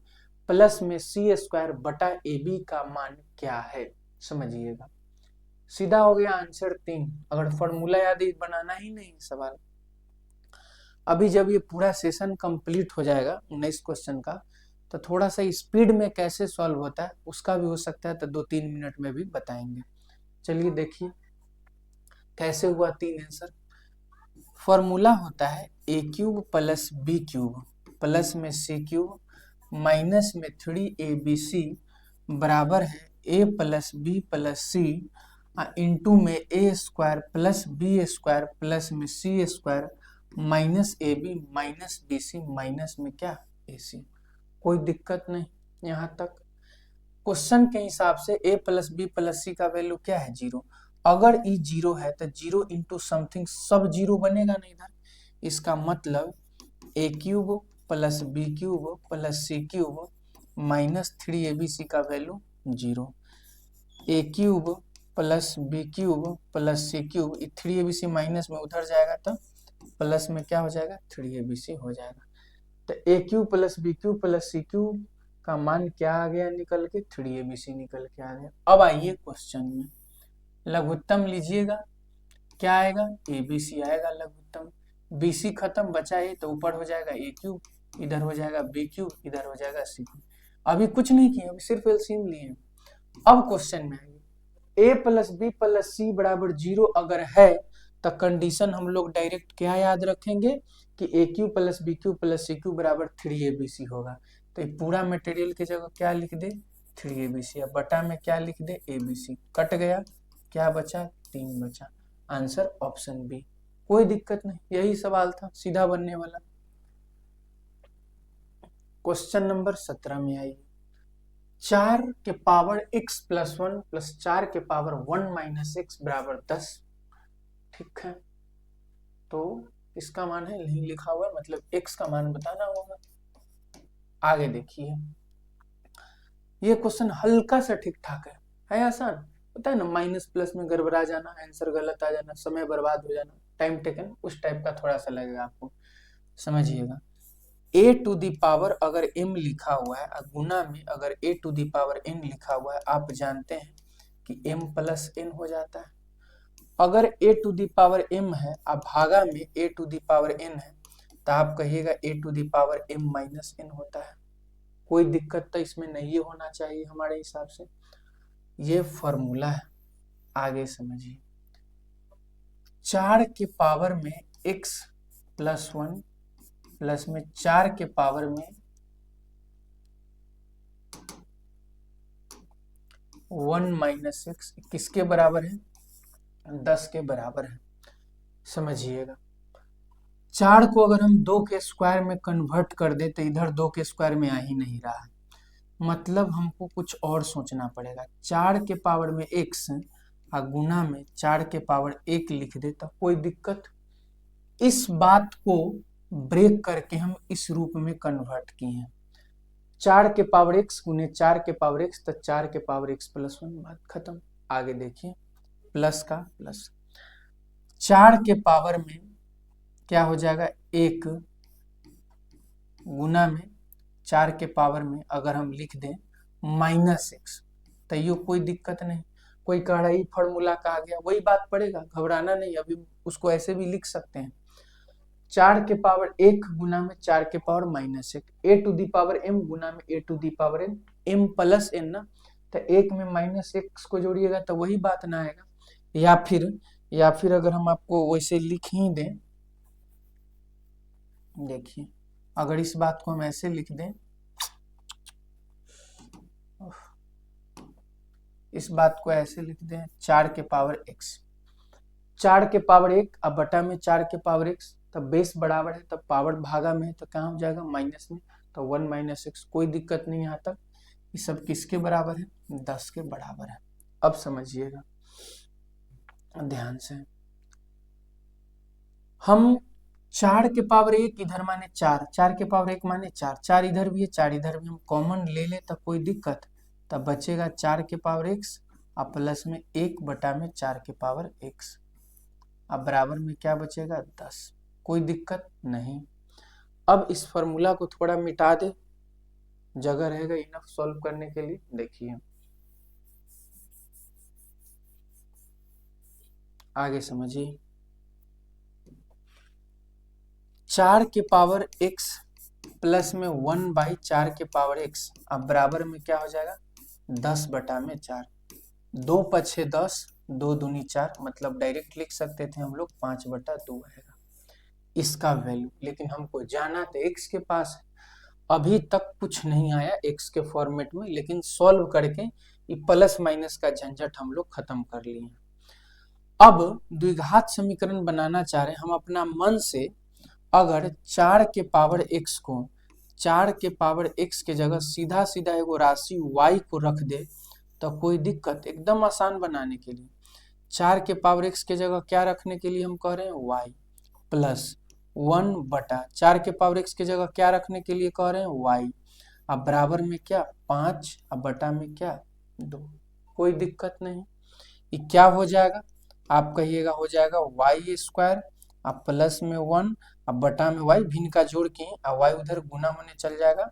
प्लस में सी स्क्वायर बटा ए बी का मान क्या है। समझिएगा, सीधा हो गया आंसर 3, अगर फॉर्मूला याद बनाना ही नहीं सवाल। अभी जब ये पूरा सेशन कंप्लीट हो जाएगा 19 क्वेश्चन का, तो थोड़ा सा स्पीड में कैसे सॉल्व होता है उसका भी हो सकता है, तो 2-3 मिनट में भी बताएंगे। चलिए देखिए कैसे हुआ 3 आंसर। फॉर्मूला होता है A cube plus B cube plus में सी क्यूब माइनस में 3 ए बी सी बराबर है A plus B plus C into में A square plus B square plus में C square minus A B minus B C minus में क्या ए सी। कोई दिक्कत नहीं यहाँ तक। क्वेश्चन के हिसाब से a प्लस बी प्लस सी का वैल्यू क्या है 0। अगर ई 0 है तो 0 इंटू समथिंग सब 0 बनेगा ना इधर। इसका मतलब A cube plus B cube plus C cube minus 3abc का value 0। A cube plus B cube plus C cube 3abc minus में उधर जाएगा तो प्लस में क्या हो जाएगा 3abc हो जाएगा। तो A cube plus B cube plus C cube का मान क्या आ गया निकल के 3abc निकल के आ गया। अब आइए क्वेश्चन में लघुत्तम लीजिएगा, क्या आएगा abc आएगा लघुत्तम। bc खत्म बचा ए तो ऊपर हो जाएगा ए क्यूब, इधर हो जाएगा बी क्यूब, इधर हो जाएगा सी क्यूब। अभी कुछ नहीं किया, अभी सिर्फ एलसीएम लिए। अब क्वेश्चन में आएंगे a plus B plus C बराबर 0 अगर है तो कंडीशन हम लोग डायरेक्ट क्या याद रखेंगे कि A cube plus B cube plus C cube बराबर 3abc होगा। तो पूरा मटेरियल की जगह क्या लिख दे 3abc, अब बटा में क्या लिख दे abc। कट गया, क्या बचा 3 बचा। Answer option B. कोई दिक्कत नहीं, यही सवाल था, सीधा बनने वाला। क्वेश्चन नंबर 17 में आइए। 4 के पावर x प्लस 1 प्लस 4 के पावर 1 माइनस x बराबर 10। ठीक है, तो इसका मान है नहीं लिखा हुआ, मतलब x का मान बताना होगा। आगे देखिए, ये क्वेश्चन हल्का सा ठीक ठाक है आसान। होता है ना माइनस प्लस में गड़बड़ा जाना, आंसर गलत आ जाना, समय बर्बाद हो जाना, टाइम टेकन, उस टाइप का थोड़ा सा लगेगा आपको, समझिएगा। a टू दी पावर अगर m लिखा हुआ है, गुना में अगर a to the power n लिखा हुआ है, आप जानते हैं कि m प्लस n हो जाता है। अगर a to the power m है और भागा में a to the power n है तो आप कहिएगा a to the power m minus n होता है। कोई दिक्कत तो इसमें नहीं होना चाहिए हमारे हिसाब से। ये फॉर्मूला है, आगे समझिए। 4 के पावर में x प्लस 1 प्लस में 4 के पावर में 1 माइनस एक्स किसके बराबर है 10 के बराबर है, समझिएगा। 4 को अगर हम 2 के स्क्वायर में कन्वर्ट कर दे तो इधर 2 के स्क्वायर में आ ही नहीं रहा है, मतलब हमको कुछ और सोचना पड़ेगा। 4 के पावर में x और गुना में 4 के पावर 1 लिख दे तो कोई दिक्कत। इस बात को ब्रेक करके हम इस रूप में कन्वर्ट किए हैं। 4 के पावर x गुने 4 के पावर x तो 4 के पावर x प्लस 1, बात खत्म। आगे देखिए, प्लस का प्लस 4 के पावर में क्या हो जाएगा 1 गुना में 4 के पावर में अगर हम लिख दें माइनस एक्स तो ये कोई दिक्कत नहीं। कोई कह रहा है फॉर्मूला कहा गया, वही बात पड़ेगा, घबराना नहीं, अभी उसको ऐसे भी लिख सकते हैं। 4 के पावर 1 गुना में 4 के power minus 1, A to the power m गुना में A to the power n, m plus n ना, तो 1 में माइनस एक्स को जोड़िएगा तो वही बात ना आएगा। या फिर अगर हम आपको वैसे लिख ही दें, देखिए अगर इस बात को हम ऐसे लिख दें, इस बात को ऐसे लिख दें 4 के पावर x, 4 के पावर 1 अब बटा में 4 के पावर x, तब बेस बराबर है तब पावर भागा में तो कहाँ हो जाएगा माइनस में, तो 1 माइनस एक्स। कोई दिक्कत नहीं यहाँ तक। ये सब किसके बराबर है 10 के बराबर है। अब समझिएगा ध्यान से, हम 4 के पावर 1 इधर माने 4, 4 के पावर 1 माने 4, 4 इधर भी है 4 इधर भी, हम कॉमन ले ले तो कोई दिक्कत, तब बचेगा 4 के पावर x और प्लस में 1 बटा में 4 के पावर x, अब बराबर में क्या बचेगा 10। कोई दिक्कत नहीं। अब इस फॉर्मूला को थोड़ा मिटा दे, जगह रहेगा इनफ सॉल्व करने के लिए। देखिए आगे समझिए, 4 के पावर x प्लस में 1 बाई 4 के पावर x, अब बराबर में क्या हो जाएगा 10 बटा में 4, 2 पछे 10, 2 दूनी 4, मतलब डायरेक्ट लिख सकते थे हम लोग 5 बटा 2 आएगा इसका वैल्यू। लेकिन हमको जाना तो x के पास है, अभी तक कुछ नहीं आया x के फॉर्मेट में, लेकिन सॉल्व करके ये प्लस माइनस का झंझट हम लोग खत्म कर लिए। अब द्विघात समीकरण बनाना चाह रहे हैं हम अपना मन से। अगर 4 के पावर x को 4 के पावर x के जगह सीधा सीधा एगो राशि y को रख दे तो कोई दिक्कत, एकदम आसान बनाने के लिए। 4 के पावर x के जगह क्या रखने के लिए हम कह रहे हैं y प्लस 1 बटा 4 के पावर x के जगह क्या रखने के लिए कह रहे हैं y। अब बराबर में क्या 5, अब बटा में क्या 2, कोई दिक्कत नहीं। ये क्या हो जाएगा, आप कहिएगा हो जाएगा वाई स्क्वायर, अब प्लस में 1, अब बटा में y, भिन्न का जोड़ किए, अब y उधर गुना होने चल जाएगा,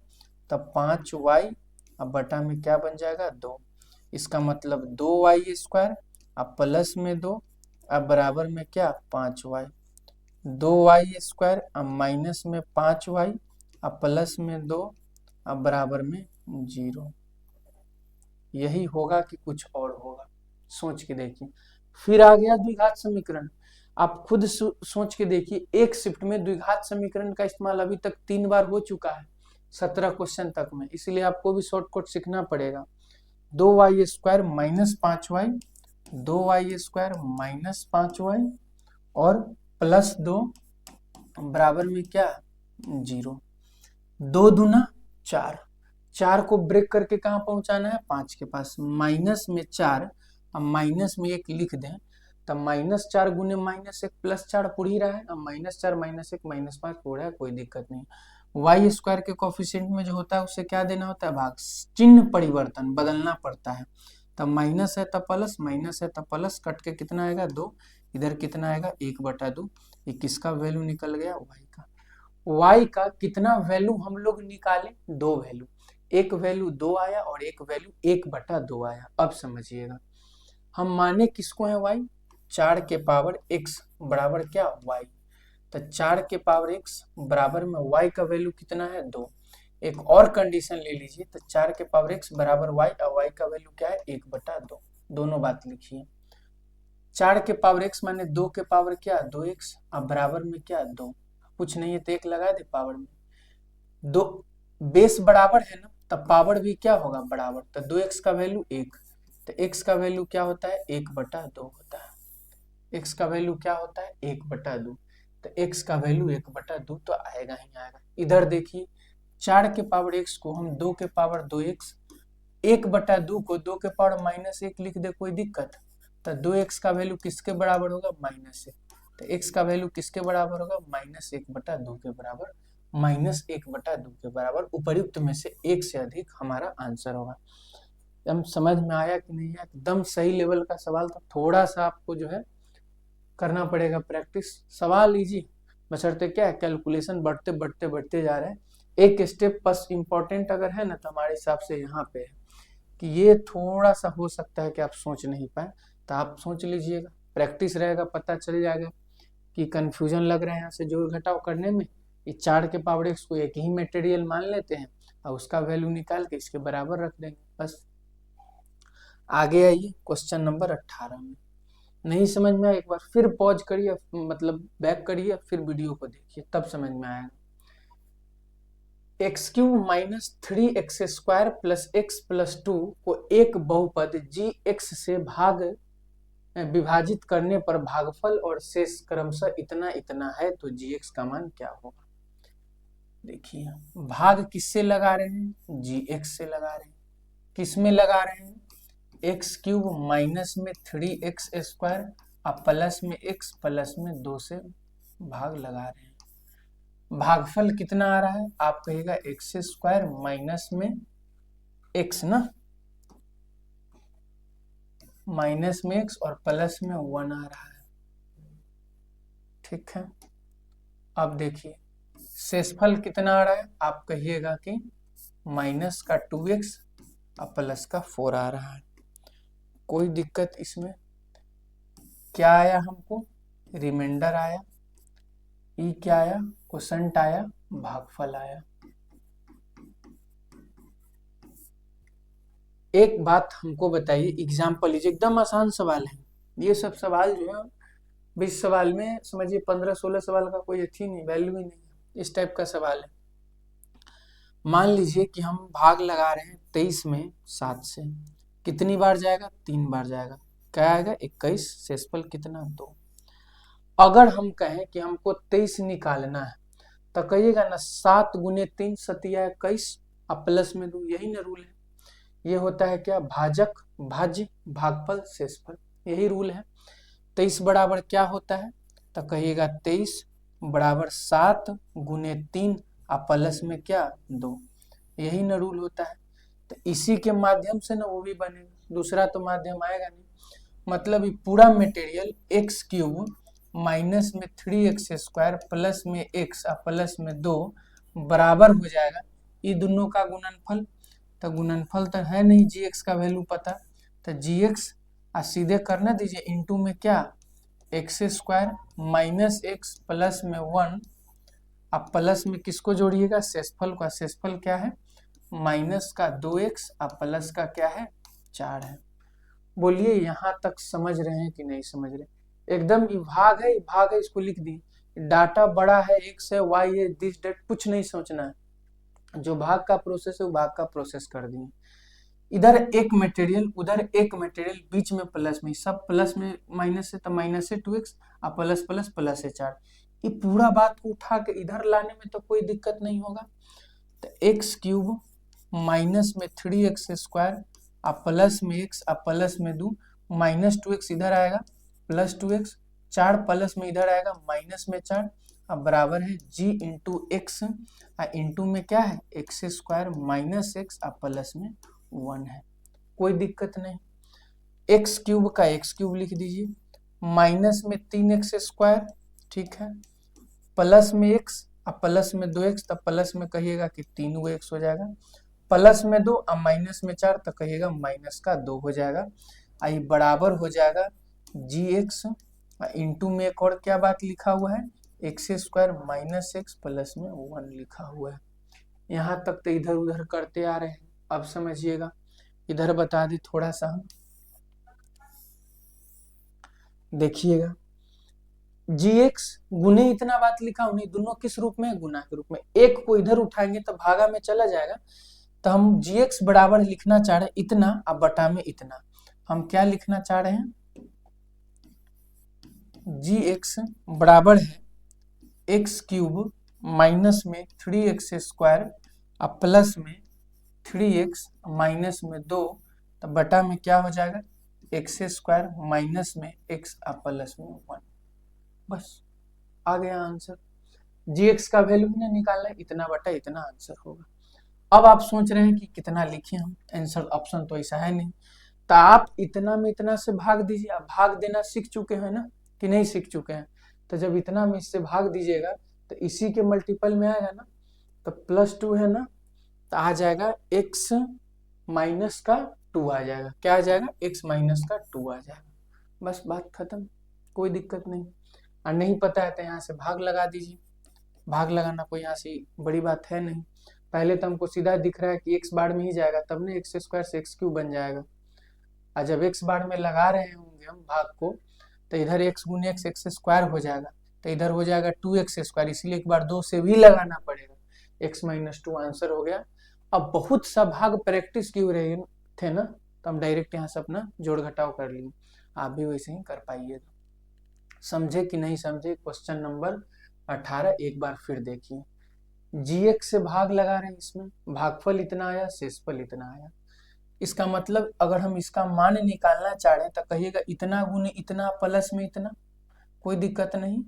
तब 5y, अब बटा में क्या बन जाएगा 2। इसका मतलब 2y स्क्वायर, अब प्लस में 2, अब बराबर में क्या 5y, 2y स्क्वायर, अब माइनस में 5y, अब प्लस में 2, अब बराबर में 0। यही होगा कि कुछ और होगा, सोच के देखिए। फिर आ गया द्विघात समीकरण। आप खुद सोच के देखिए, एक शिफ्ट में द्विघात समीकरण का इस्तेमाल अभी तक 3 बार हो चुका है 17 क्वेश्चन तक में, इसलिए आपको भी शॉर्टकट सीखना पड़ेगा। 2y square minus 5y, 2y square minus 5y और प्लस 2 बराबर में क्या 0। 2 दूना 4, 4 को ब्रेक करके कहाँ पहुंचाना है 5 के पास, माइनस में 4, अब माइनस में 1 लिख दें, तब -4 गुने -1 प्लस 4 पुड़ ही रहा है, अब -4 -1 -5 पुड़ है, कोई दिक्कत नहीं। वाई स्क्वायर के कोफिशिएंट में जो होता है उसे क्या देना होता है भाग, चिन्ह परिवर्तन बदलना पड़ता है। तब माइनस है तब प्लस, माइनस है तब प्लस, कट के कितना आएगा 2, इधर कितना आएगा 1/2। ये किसका वैल्यू निकल गया वाई का। वाई का कितना वैल्यू हम लोग निकाले, 2 वैल्यू, एक वैल्यू 2 आया और एक वैल्यू 1/2 आया। अब समझिएगा, हम माने किसको है y, 4 के पावर x बराबर क्या y, तो 4 के पावर x बराबर में y का वैल्यू कितना है 2। एक और कंडीशन ले लीजिए, तो 4 के पावर x बराबर y और y का वैल्यू क्या है 1/2, दोनों बात लिखिए। 4 के पावर x माने 2 के पावर क्या 2x, अब बराबर में क्या 2, कुछ नहीं है तो 1 लगा दे पावर में, 2 बेस बराबर है ना, तब पावर भी क्या होगा बराबर, तो 2x का वैल्यू 1, तो x का वैल्यू क्या होता है 1/2 होता है। x का वैल्यू क्या होता है 1/2, तो x का वैल्यू 1/2 तो आएगा ही आएगा। इधर देखिए 4 के पावर x को हम 2 के पावर 2x, 1/2 को 2 के पावर -1 लिख दे, कोई दिक्कत, तो 2x का वैल्यू किसके बराबर होगा -1, तो x का वैल्यू किसके बराबर होगा -1/2 के बराबर, -1/2 के बराबर, उपर्युक्त में से एक से अधिक हमारा आंसर होगा। हम समझ में आया कि नहीं आया, एकदम सही लेवल का सवाल था, थोड़ा सा आपको जो है करना पड़ेगा प्रैक्टिस। सवाल इजी, बशर्ते क्या है कैलकुलेशन बढ़ते बढ़ते बढ़ते जा रहे हैं, एक स्टेप बस इम्पोर्टेंट अगर है ना तो हमारे हिसाब से यहाँ पे है कि ये थोड़ा सा हो सकता है कि आप सोच नहीं पाए, तो आप सोच लीजिएगा, प्रैक्टिस रहेगा, पता चल जाएगा कि कंफ्यूजन लग रहा है यहाँ से जोड़ घटाव करने में। ये 4 के पावर x को एक ही मटेरियल मान लेते हैं और उसका वैल्यू निकाल के इसके बराबर रख देंगे, बस। आगे आइए क्वेश्चन नंबर 18 में। नहीं समझ में आया एक बार फिर पॉज करिए, मतलब बैक करिए, फिर वीडियो को देखिए, तब समझ में आएगा। x³ - 3x² + x + 2 को एक बहुपद gx से विभाजित करने पर भागफल और शेष क्रमशः इतना इतना है, तो gx का मान क्या होगा। देखिए भाग किससे लगा रहे हैं, gx से लगा रहे हैं, किस में लगा रहे हैं, x³ माइनस में 3x² अब प्लस में x प्लस में 2 से भाग लगा रहे हैं। भागफल कितना आ रहा है, आप कहिएगा x² माइनस में x ना, माइनस में x और प्लस में 1 आ रहा है, ठीक है। अब देखिए शेषफल कितना आ रहा है, आप कहिएगा कि माइनस का 2x और प्लस का 4 आ रहा है, कोई दिक्कत इसमें। क्या आया हमको, रिमाइंडर आया, ई क्या आया, क्वोशंट आया, भागफल आया। एक बात हमको बताइए, एग्जाम्पल लीजिए, एकदम आसान सवाल है ये सब सवाल जो है, 20 सवाल में समझिए 15-16 सवाल का कोई अच्छी नहीं, वैल्यू ही नहीं है, इस टाइप का सवाल है। मान लीजिए कि हम भाग लगा रहे हैं 23 में 7 से, कितनी बार जाएगा 3 बार जाएगा, क्या आएगा 21, शेषफल कितना 2। अगर हम कहें कि हमको 23 निकालना है तो कहिएगा ना 7 गुने 3 सतिया 21 अब प्लस में 2, यही ना रूल है। ये होता है क्या, भाजक भाज्य भागफल शेषफल, यही रूल है। 23 बराबर क्या होता है तो कहिएगा 23 बराबर 7 गुने 3 अब प्लस में क्या 2, यही ना रूल होता है। तो इसी के माध्यम से ना वो भी बनेगा, दूसरा तो माध्यम आएगा नहीं। मतलब ये पूरा मटेरियल एक्स क्यूब माइनस में 3x स्क्वायर प्लस में x और प्लस में 2 बराबर हो जाएगा ये दोनों का गुणनफल। तो गुणनफल तो है नहीं, gx का वैल्यू पता, तो gx सीधे करना दीजिए इनटू में क्या x square minus x plus में 1, अब प्लस में किसको जोड़िएगा शेषफल का, शेषफल क्या है माइनस का 2x और प्लस का क्या है 4 है। बोलिए यहाँ तक समझ रहे हैं कि नहीं समझ रहे, एकदम भाग है भाग है, इसको लिख दी, डाटा बड़ा है x है y है दिस डेट, कुछ नहीं सोचना है, जो भाग का प्रोसेस है वो भाग का प्रोसेस कर दिए। इधर एक मटेरियल उधर एक मटेरियल बीच में प्लस में, सब प्लस में माइनस है तो माइनस है 2x और प्लस प्लस प्लस है 4, ये पूरा बात को उठा के इधर लाने में तो कोई दिक्कत नहीं होगा। तो एक्स क्यूब माइनस में 3x स्क्वायर और प्लस में x और प्लस में 2 माइनस 2x इधर आएगा प्लस 2x, 4 प्लस में इधर आएगा माइनस में 4, अब बराबर है g इंटू एक्स और इंटू में क्या है एक्स स्क्वायर माइनस एक्स और प्लस में 1 है, कोई दिक्कत नहीं। एक्स क्यूब का एक्स क्यूब लिख दीजिए, माइनस में 3x स्क्वायर, ठीक है, प्लस में x और प्लस में 2x, तब प्लस में कहिएगा कि 3x हो जाएगा, प्लस में 2 और माइनस में 4 तो कहिएगा माइनस का 2 हो जाएगा, आई बराबर हो जाएगा gx इंटू में एक और क्या बात लिखा हुआ है x square minus x plus में 1 लिखा हुआ है। यहाँ तक तो इधर उधर करते आ रहे हैं, अब समझिएगा, इधर बता दी थोड़ा सा हम, देखिएगा gx गुने इतना बात लिखा हूं, नहीं दोनों किस रूप में है गुना के रूप में, एक को इधर उठाएंगे तो भागा में चला जाएगा, तो हम gx बराबर लिखना चाह रहे हैं इतना अब बटा में इतना, हम क्या लिखना चाह रहे हैं gx बराबर है एक्स क्यूब माइनस में 3x स्क्वायर अब प्लस में 3x माइनस में 2, तो बटा में क्या हो जाएगा एक्स स्क्वायर माइनस में x अब प्लस में 1, बस आ गया आंसर। gx का वैल्यू ने निकालना है इतना बटा इतना आंसर होगा। अब आप सोच रहे हैं कि कितना लिखे हम, आंसर ऑप्शन तो ऐसा है नहीं, तो आप इतना में इतना से भाग दीजिए, आप भाग देना सीख चुके हैं ना कि नहीं सीख चुके हैं, तो जब इतना में इससे भाग दीजिएगा तो इसी के मल्टीपल में आएगा ना, तो +2 है ना, तो आ जाएगा x माइनस का 2 आ जाएगा, क्या आ जाएगा x माइनस का 2 आ जाएगा, बस बात खत्म, कोई दिक्कत नहीं। और नहीं पता है तो यहाँ से भाग लगा दीजिए, भाग लगाना कोई यहाँ से बड़ी बात है नहीं, पहले तो हमको सीधा दिख रहा है कि x बार में ही जाएगा, तब ना एक्स स्क्वायर से एक्स क्यूब बन जाएगा, और जब x बार में लगा रहे होंगे हम भाग को तो इधर x गुने एक्स एक्स स्क्वायर हो जाएगा, तो इधर हो जाएगा 2x स्क्वायर, इसलिए एक बार 2 से भी लगाना पड़ेगा, x माइनस 2 आंसर हो गया। अब बहुत सा भाग प्रैक्टिस किए रहे थे ना, तो हम डायरेक्ट यहाँ से अपना जोड़ घटाव कर लिए, आप भी वैसे ही कर पाइएगा। समझे कि नहीं समझे, क्वेश्चन नंबर 18 एक बार फिर देखिए, gx से भाग लगा रहे हैं, इसमें भागफल इतना आया शेषफल इतना आया, इसका मतलब अगर हम इसका मान निकालना चाह रहे हैं तो कहिएगा इतना गुने इतना प्लस में इतना, कोई दिक्कत नहीं,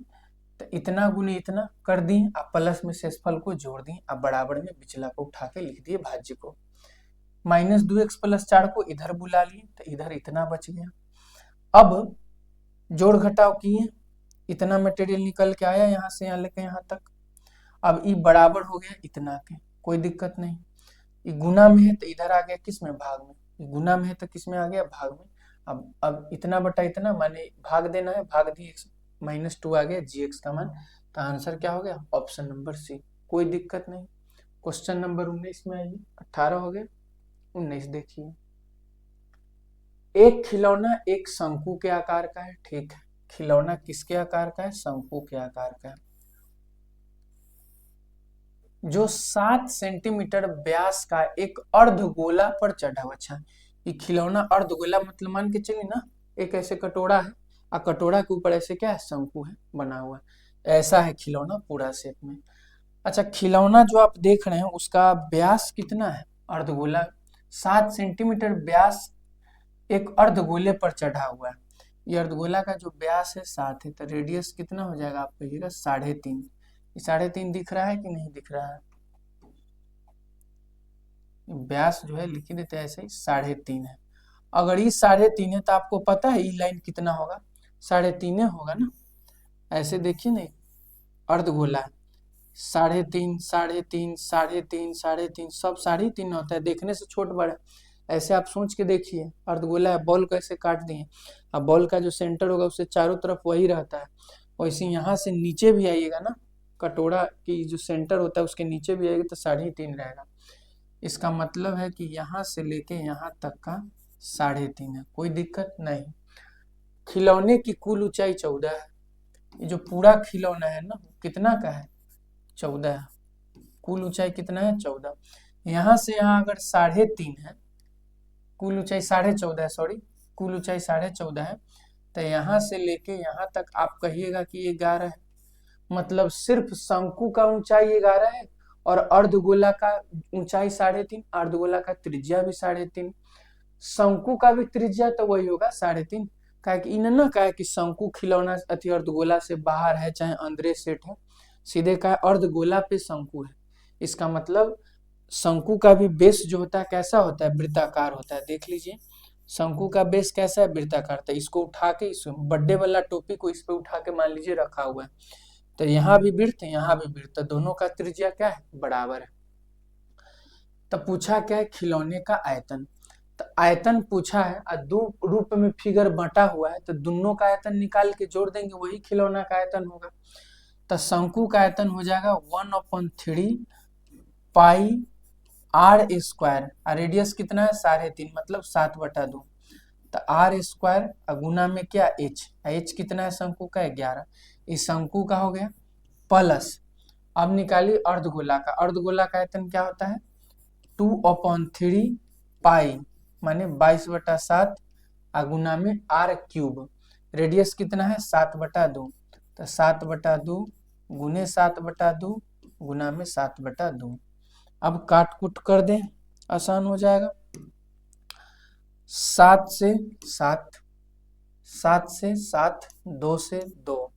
तो इतना गुने इतना कर दी, आप प्लस में शेषफल को जोड़ दी, आप बराबर में बिचला को उठा के लिख दिए भाज्य को, माइनस 2x प्लस 4 को इधर बुला लिए तो इधर इतना बच गया। अब जोड़ घटाव किए, इतना मटेरियल निकल के आया यहाँ से यहाँ लेके यहाँ तक, अब ये बराबर हो गया इतना के, कोई दिक्कत नहीं, ये गुना में है तो इधर आ गया किस में भाग में, गुना में है तो किस में आ गया भाग में, अब इतना बटा इतना माने भाग देना है, भाग दिए माइनस 2 आ गया gx का मान, तो आंसर क्या हो गया ऑप्शन नंबर सी, कोई दिक्कत नहीं। क्वेश्चन नंबर 19 में आइए, 18 हो गए, 19 देखिए, एक खिलौना एक शंकु के आकार का है, ठीक है, खिलौना किसके आकार का है शंकु के आकार का है, जो 7 सेंटीमीटर व्यास का एक अर्धगोला पर चढ़ा हुआ, अच्छा ये खिलौना अर्धगोला मतलब मान के चलिए ना एक ऐसे कटोरा है और कटोरा के ऊपर ऐसे क्या है, शंकु है बना हुआ है। ऐसा है खिलौना पूरा शेप में। अच्छा, खिलौना जो आप देख रहे हैं उसका व्यास कितना है, अर्धगोला 7 सेंटीमीटर व्यास एक अर्धगोले पर चढ़ा हुआ है। ये अर्धगोला का जो व्यास है 7 है, तो रेडियस कितना हो जाएगा आप कहिएगा 3.5। 3.5 दिख रहा है कि नहीं दिख रहा है, व्यास जो है लिख देते हैं ऐसे ही 3.5 है। अगर ये 3.5 है तो आपको पता है ये लाइन कितना होगा, 3.5 होगा ना। ऐसे देखिए नहीं, अर्धगोला 3.5 3.5 3.5 3.5 सब 3.5 होता है, देखने से छोट बड़ा। ऐसे आप सोच के देखिए, अर्धगोला है, बॉल को ऐसे काट दिए, अब बॉल का जो सेंटर होगा उससे चारों तरफ वही रहता है। वैसे यहाँ से नीचे भी आइएगा ना, कटोरा की जो सेंटर होता है उसके नीचे भी आएगा तो 3.5 रहेगा। इसका मतलब है कि यहाँ से लेके यहाँ तक का 3.5 है, कोई दिक्कत नहीं। खिलौने की कुल ऊंचाई 14 है। ये जो पूरा खिलौना है ना कितना का है, 14 है। कुल ऊंचाई कितना है, 14। यहाँ से यहाँ अगर 3.5 है, कुल ऊंचाई 14.5 है, सॉरी कुल ऊंचाई 14.5 है, तो यहाँ से लेके यहाँ तक आप कहिएगा कि 11 है। मतलब सिर्फ शंकु का ऊंचाई 11 है और अर्धगोला का ऊंचाई 3.5, अर्धगोला का त्रिज्या भी 3.5, शंकु का भी त्रिज्या तो वही होगा 3.5। काहे कि इन्हें ना कहा कि शंकु खिलौना अति अर्धगोला से बाहर है चाहे अंदर सेट है, सीधे कहा अर्धगोला पे शंकु है। इसका मतलब शंकु का भी बेस जो होता है कैसा होता है, वृत्ताकार होता है। देख लीजिए शंकु का बेस कैसा है, वृत्ताकार। तो इसको उठा के, इस बर्थडे वाला टोपी को इस पे उठा के मान लीजिए रखा हुआ है, तो यहाँ भी वृत्त यहाँ भी वृत्त, तो दोनों का त्रिज्या क्या है, बराबर है। तो पूछा क्या है, खिलौने का आयतन। तो आयतन पूछा है और दो रूप में फिगर बंटा हुआ है, तो दोनों का आयतन निकाल के जोड़ देंगे, वही खिलौना का आयतन होगा। तो शंकु का आयतन हो जाएगा 1/3 पाई आर स्क्वायर, और रेडियस कितना है 3.5, मतलब 7/2। तो आर स्क्वायर गुना में क्या एच कितना है शंकु का, 11। इस शंकु का हो गया प्लस, अब निकालिए अर्धगोला का। अर्धगोला का आयतन क्या होता है, 2/3 पाई माने 22/7 गुना में आर क्यूब, रेडियस कितना है 7/2, तो 7/2 गुने 7/2 गुना में 7/2। अब काट कुट कर दें, आसान हो जाएगा। 7 से 7, 7 से 7, 2 से 2,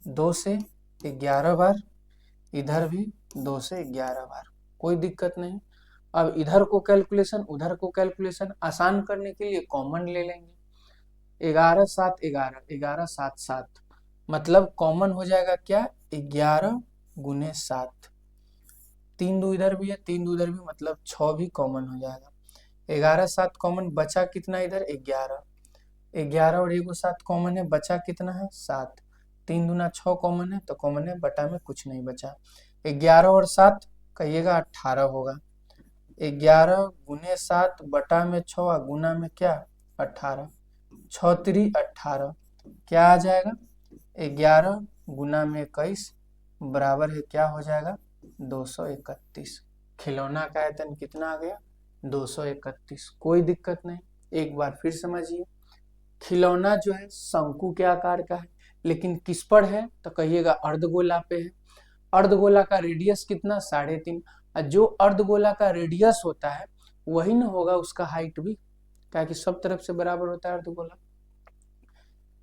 2 से 11 बार, इधर भी 2 से 11 बार, कोई दिक्कत नहीं। अब इधर को कैलकुलेशन उधर को कैलकुलेशन आसान करने के लिए कॉमन ले लेंगे। 11 7 11, 11 7 7, मतलब कॉमन हो जाएगा क्या, 11 गुने 7। 3 2 इधर भी है, 3 2 इधर भी, मतलब 6 भी कॉमन हो जाएगा। 11 7 कॉमन, बचा कितना इधर 11, 11 और 1 7 कॉमन है, बचा कितना है 7। 3 दूना 6 कॉमन है, तो कॉमन है, बटा में कुछ नहीं बचा। 11 और 7 कहिएगा 18 होगा। 11 गुने 7 बटा में 6 गुना में क्या 18, 6 3 18, क्या आ जाएगा 11 गुना में 21 बराबर है क्या हो जाएगा 231। खिलौना का आयतन कितना आ गया 231, कोई दिक्कत नहीं। एक बार फिर समझिए, खिलौना जो है शंकु के आकार का है, लेकिन किस पर है तो कहिएगा अर्धगोला पे है। अर्धगोला का रेडियस कितना 3.5, जो अर्धगोला का रेडियस होता है वही ना होगा उसका हाइट भी, क्या कि सब तरफ से बराबर होता है अर्धगोला।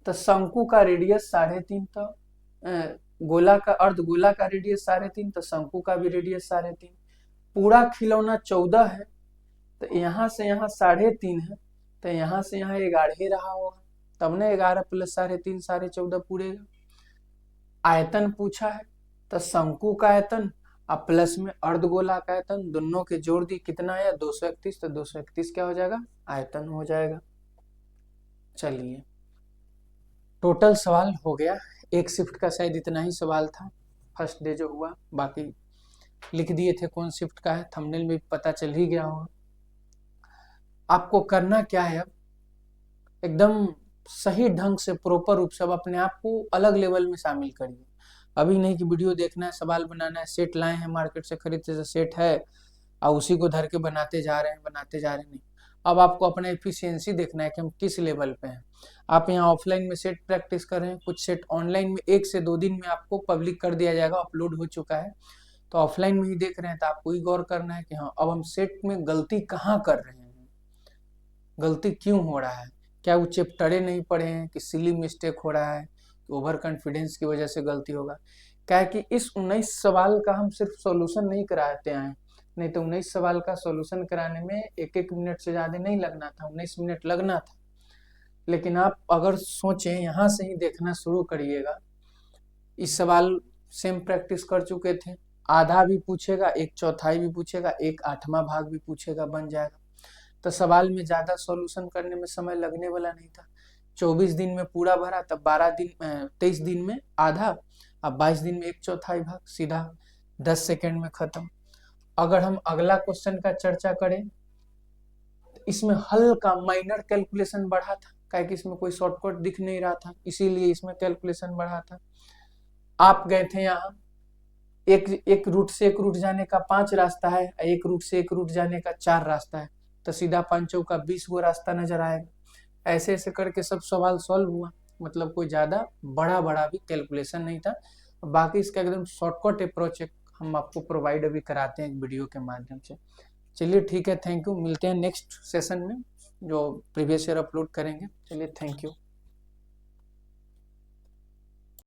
तो शंकु का रेडियस 3.5, तो गोला का अर्धगोला का रेडियस 3.5, तो शंकु का भी रेडियस 3.5। पूरा खिलौना 14 है, तो यहाँ से यहाँ 3.5 है, तो यहाँ से यहाँ 11 रहा होगा, तब ना 11 + 3.5 14.5 पूरेगा। आयतन पूछा है, तो शंकु का आयतन और प्लस में अर्धगोला का आयतन दोनों के जोड़ दी कितना है 231, तो 231 क्या हो जाएगा आयतन हो जाएगा। चलिए टोटल सवाल हो गया, एक शिफ्ट का शायद इतना ही सवाल था फर्स्ट डे जो हुआ, बाकी लिख दिए थे कौन शिफ्ट का है, थंबनेल में पता चल ही गया होगा। आपको करना क्या है, अब एकदम सही ढंग से प्रॉपर रूप से अब अपने आप को अलग लेवल में शामिल करिए। अभी नहीं कि वीडियो देखना है, सवाल बनाना है, सेट लाए हैं मार्केट से खरीद से सेट है और उसी को धर के बनाते जा रहे हैं नहीं। अब आपको अपना एफिशिएंसी देखना है कि हम किस लेवल पे हैं। आप यहाँ ऑफलाइन में सेट प्रैक्टिस कर रहे हैं, कुछ सेट ऑनलाइन में 1 से 2 दिन में आपको पब्लिक कर दिया जाएगा, अपलोड हो चुका है। तो ऑफलाइन में ही देख रहे हैं तो आपको ही गौर करना है कि हाँ अब हम सेट में गलती कहाँ कर रहे हैं, गलती क्यों हो रहा है, क्या वो चैप्टरें नहीं पढ़े हैं, कि सिली मिस्टेक हो रहा है, कि ओवर कॉन्फिडेंस की वजह से गलती होगा। क्या है कि इस 19 सवाल का हम सिर्फ सॉल्यूशन नहीं कराते हैं, नहीं तो 19 सवाल का सॉल्यूशन कराने में 1-1 मिनट से ज़्यादा नहीं लगना था, 19 मिनट लगना था। लेकिन आप अगर सोचें, यहाँ से ही देखना शुरू करिएगा। इस सवाल सेम प्रैक्टिस कर चुके थे, आधा भी पूछेगा, 1/4 भी पूछेगा, 1/8वां भाग भी पूछेगा, बन जाएगा। तो सवाल में ज़्यादा सॉल्यूशन करने में समय लगने वाला नहीं था। 24 दिन में पूरा भरा, तब 23 दिन में आधा, अब 22 दिन में 1/4 भाग, सीधा 10 सेकेंड में खत्म। अगर हम अगला क्वेश्चन का चर्चा करें, इसमें हल्का माइनर कैलकुलेशन बढ़ा था, क्या कि इसमें कोई शॉर्टकट दिख नहीं रहा था, इसीलिए इसमें कैलकुलेशन बढ़ा था। आप गए थे यहाँ, एक रूट से एक रूट जाने का 5 रास्ता है, एक रूट से एक रूट जाने का 4 रास्ता है, तो सीधा 5 चौका 20 गो रास्ता नजर आएगा। ऐसे ऐसे करके सब सवाल सॉल्व हुआ, मतलब कोई ज्यादा बड़ा बड़ा भी कैलकुलेशन नहीं था। बाकी इसका एकदम शॉर्टकट अप्रोच हम आपको प्रोवाइड अभी कराते हैं एक वीडियो के माध्यम से। चलिए ठीक है, थैंक यू, मिलते हैं नेक्स्ट सेशन में जो प्रीवियस ईयर अपलोड करेंगे। चलिए थैंक यू।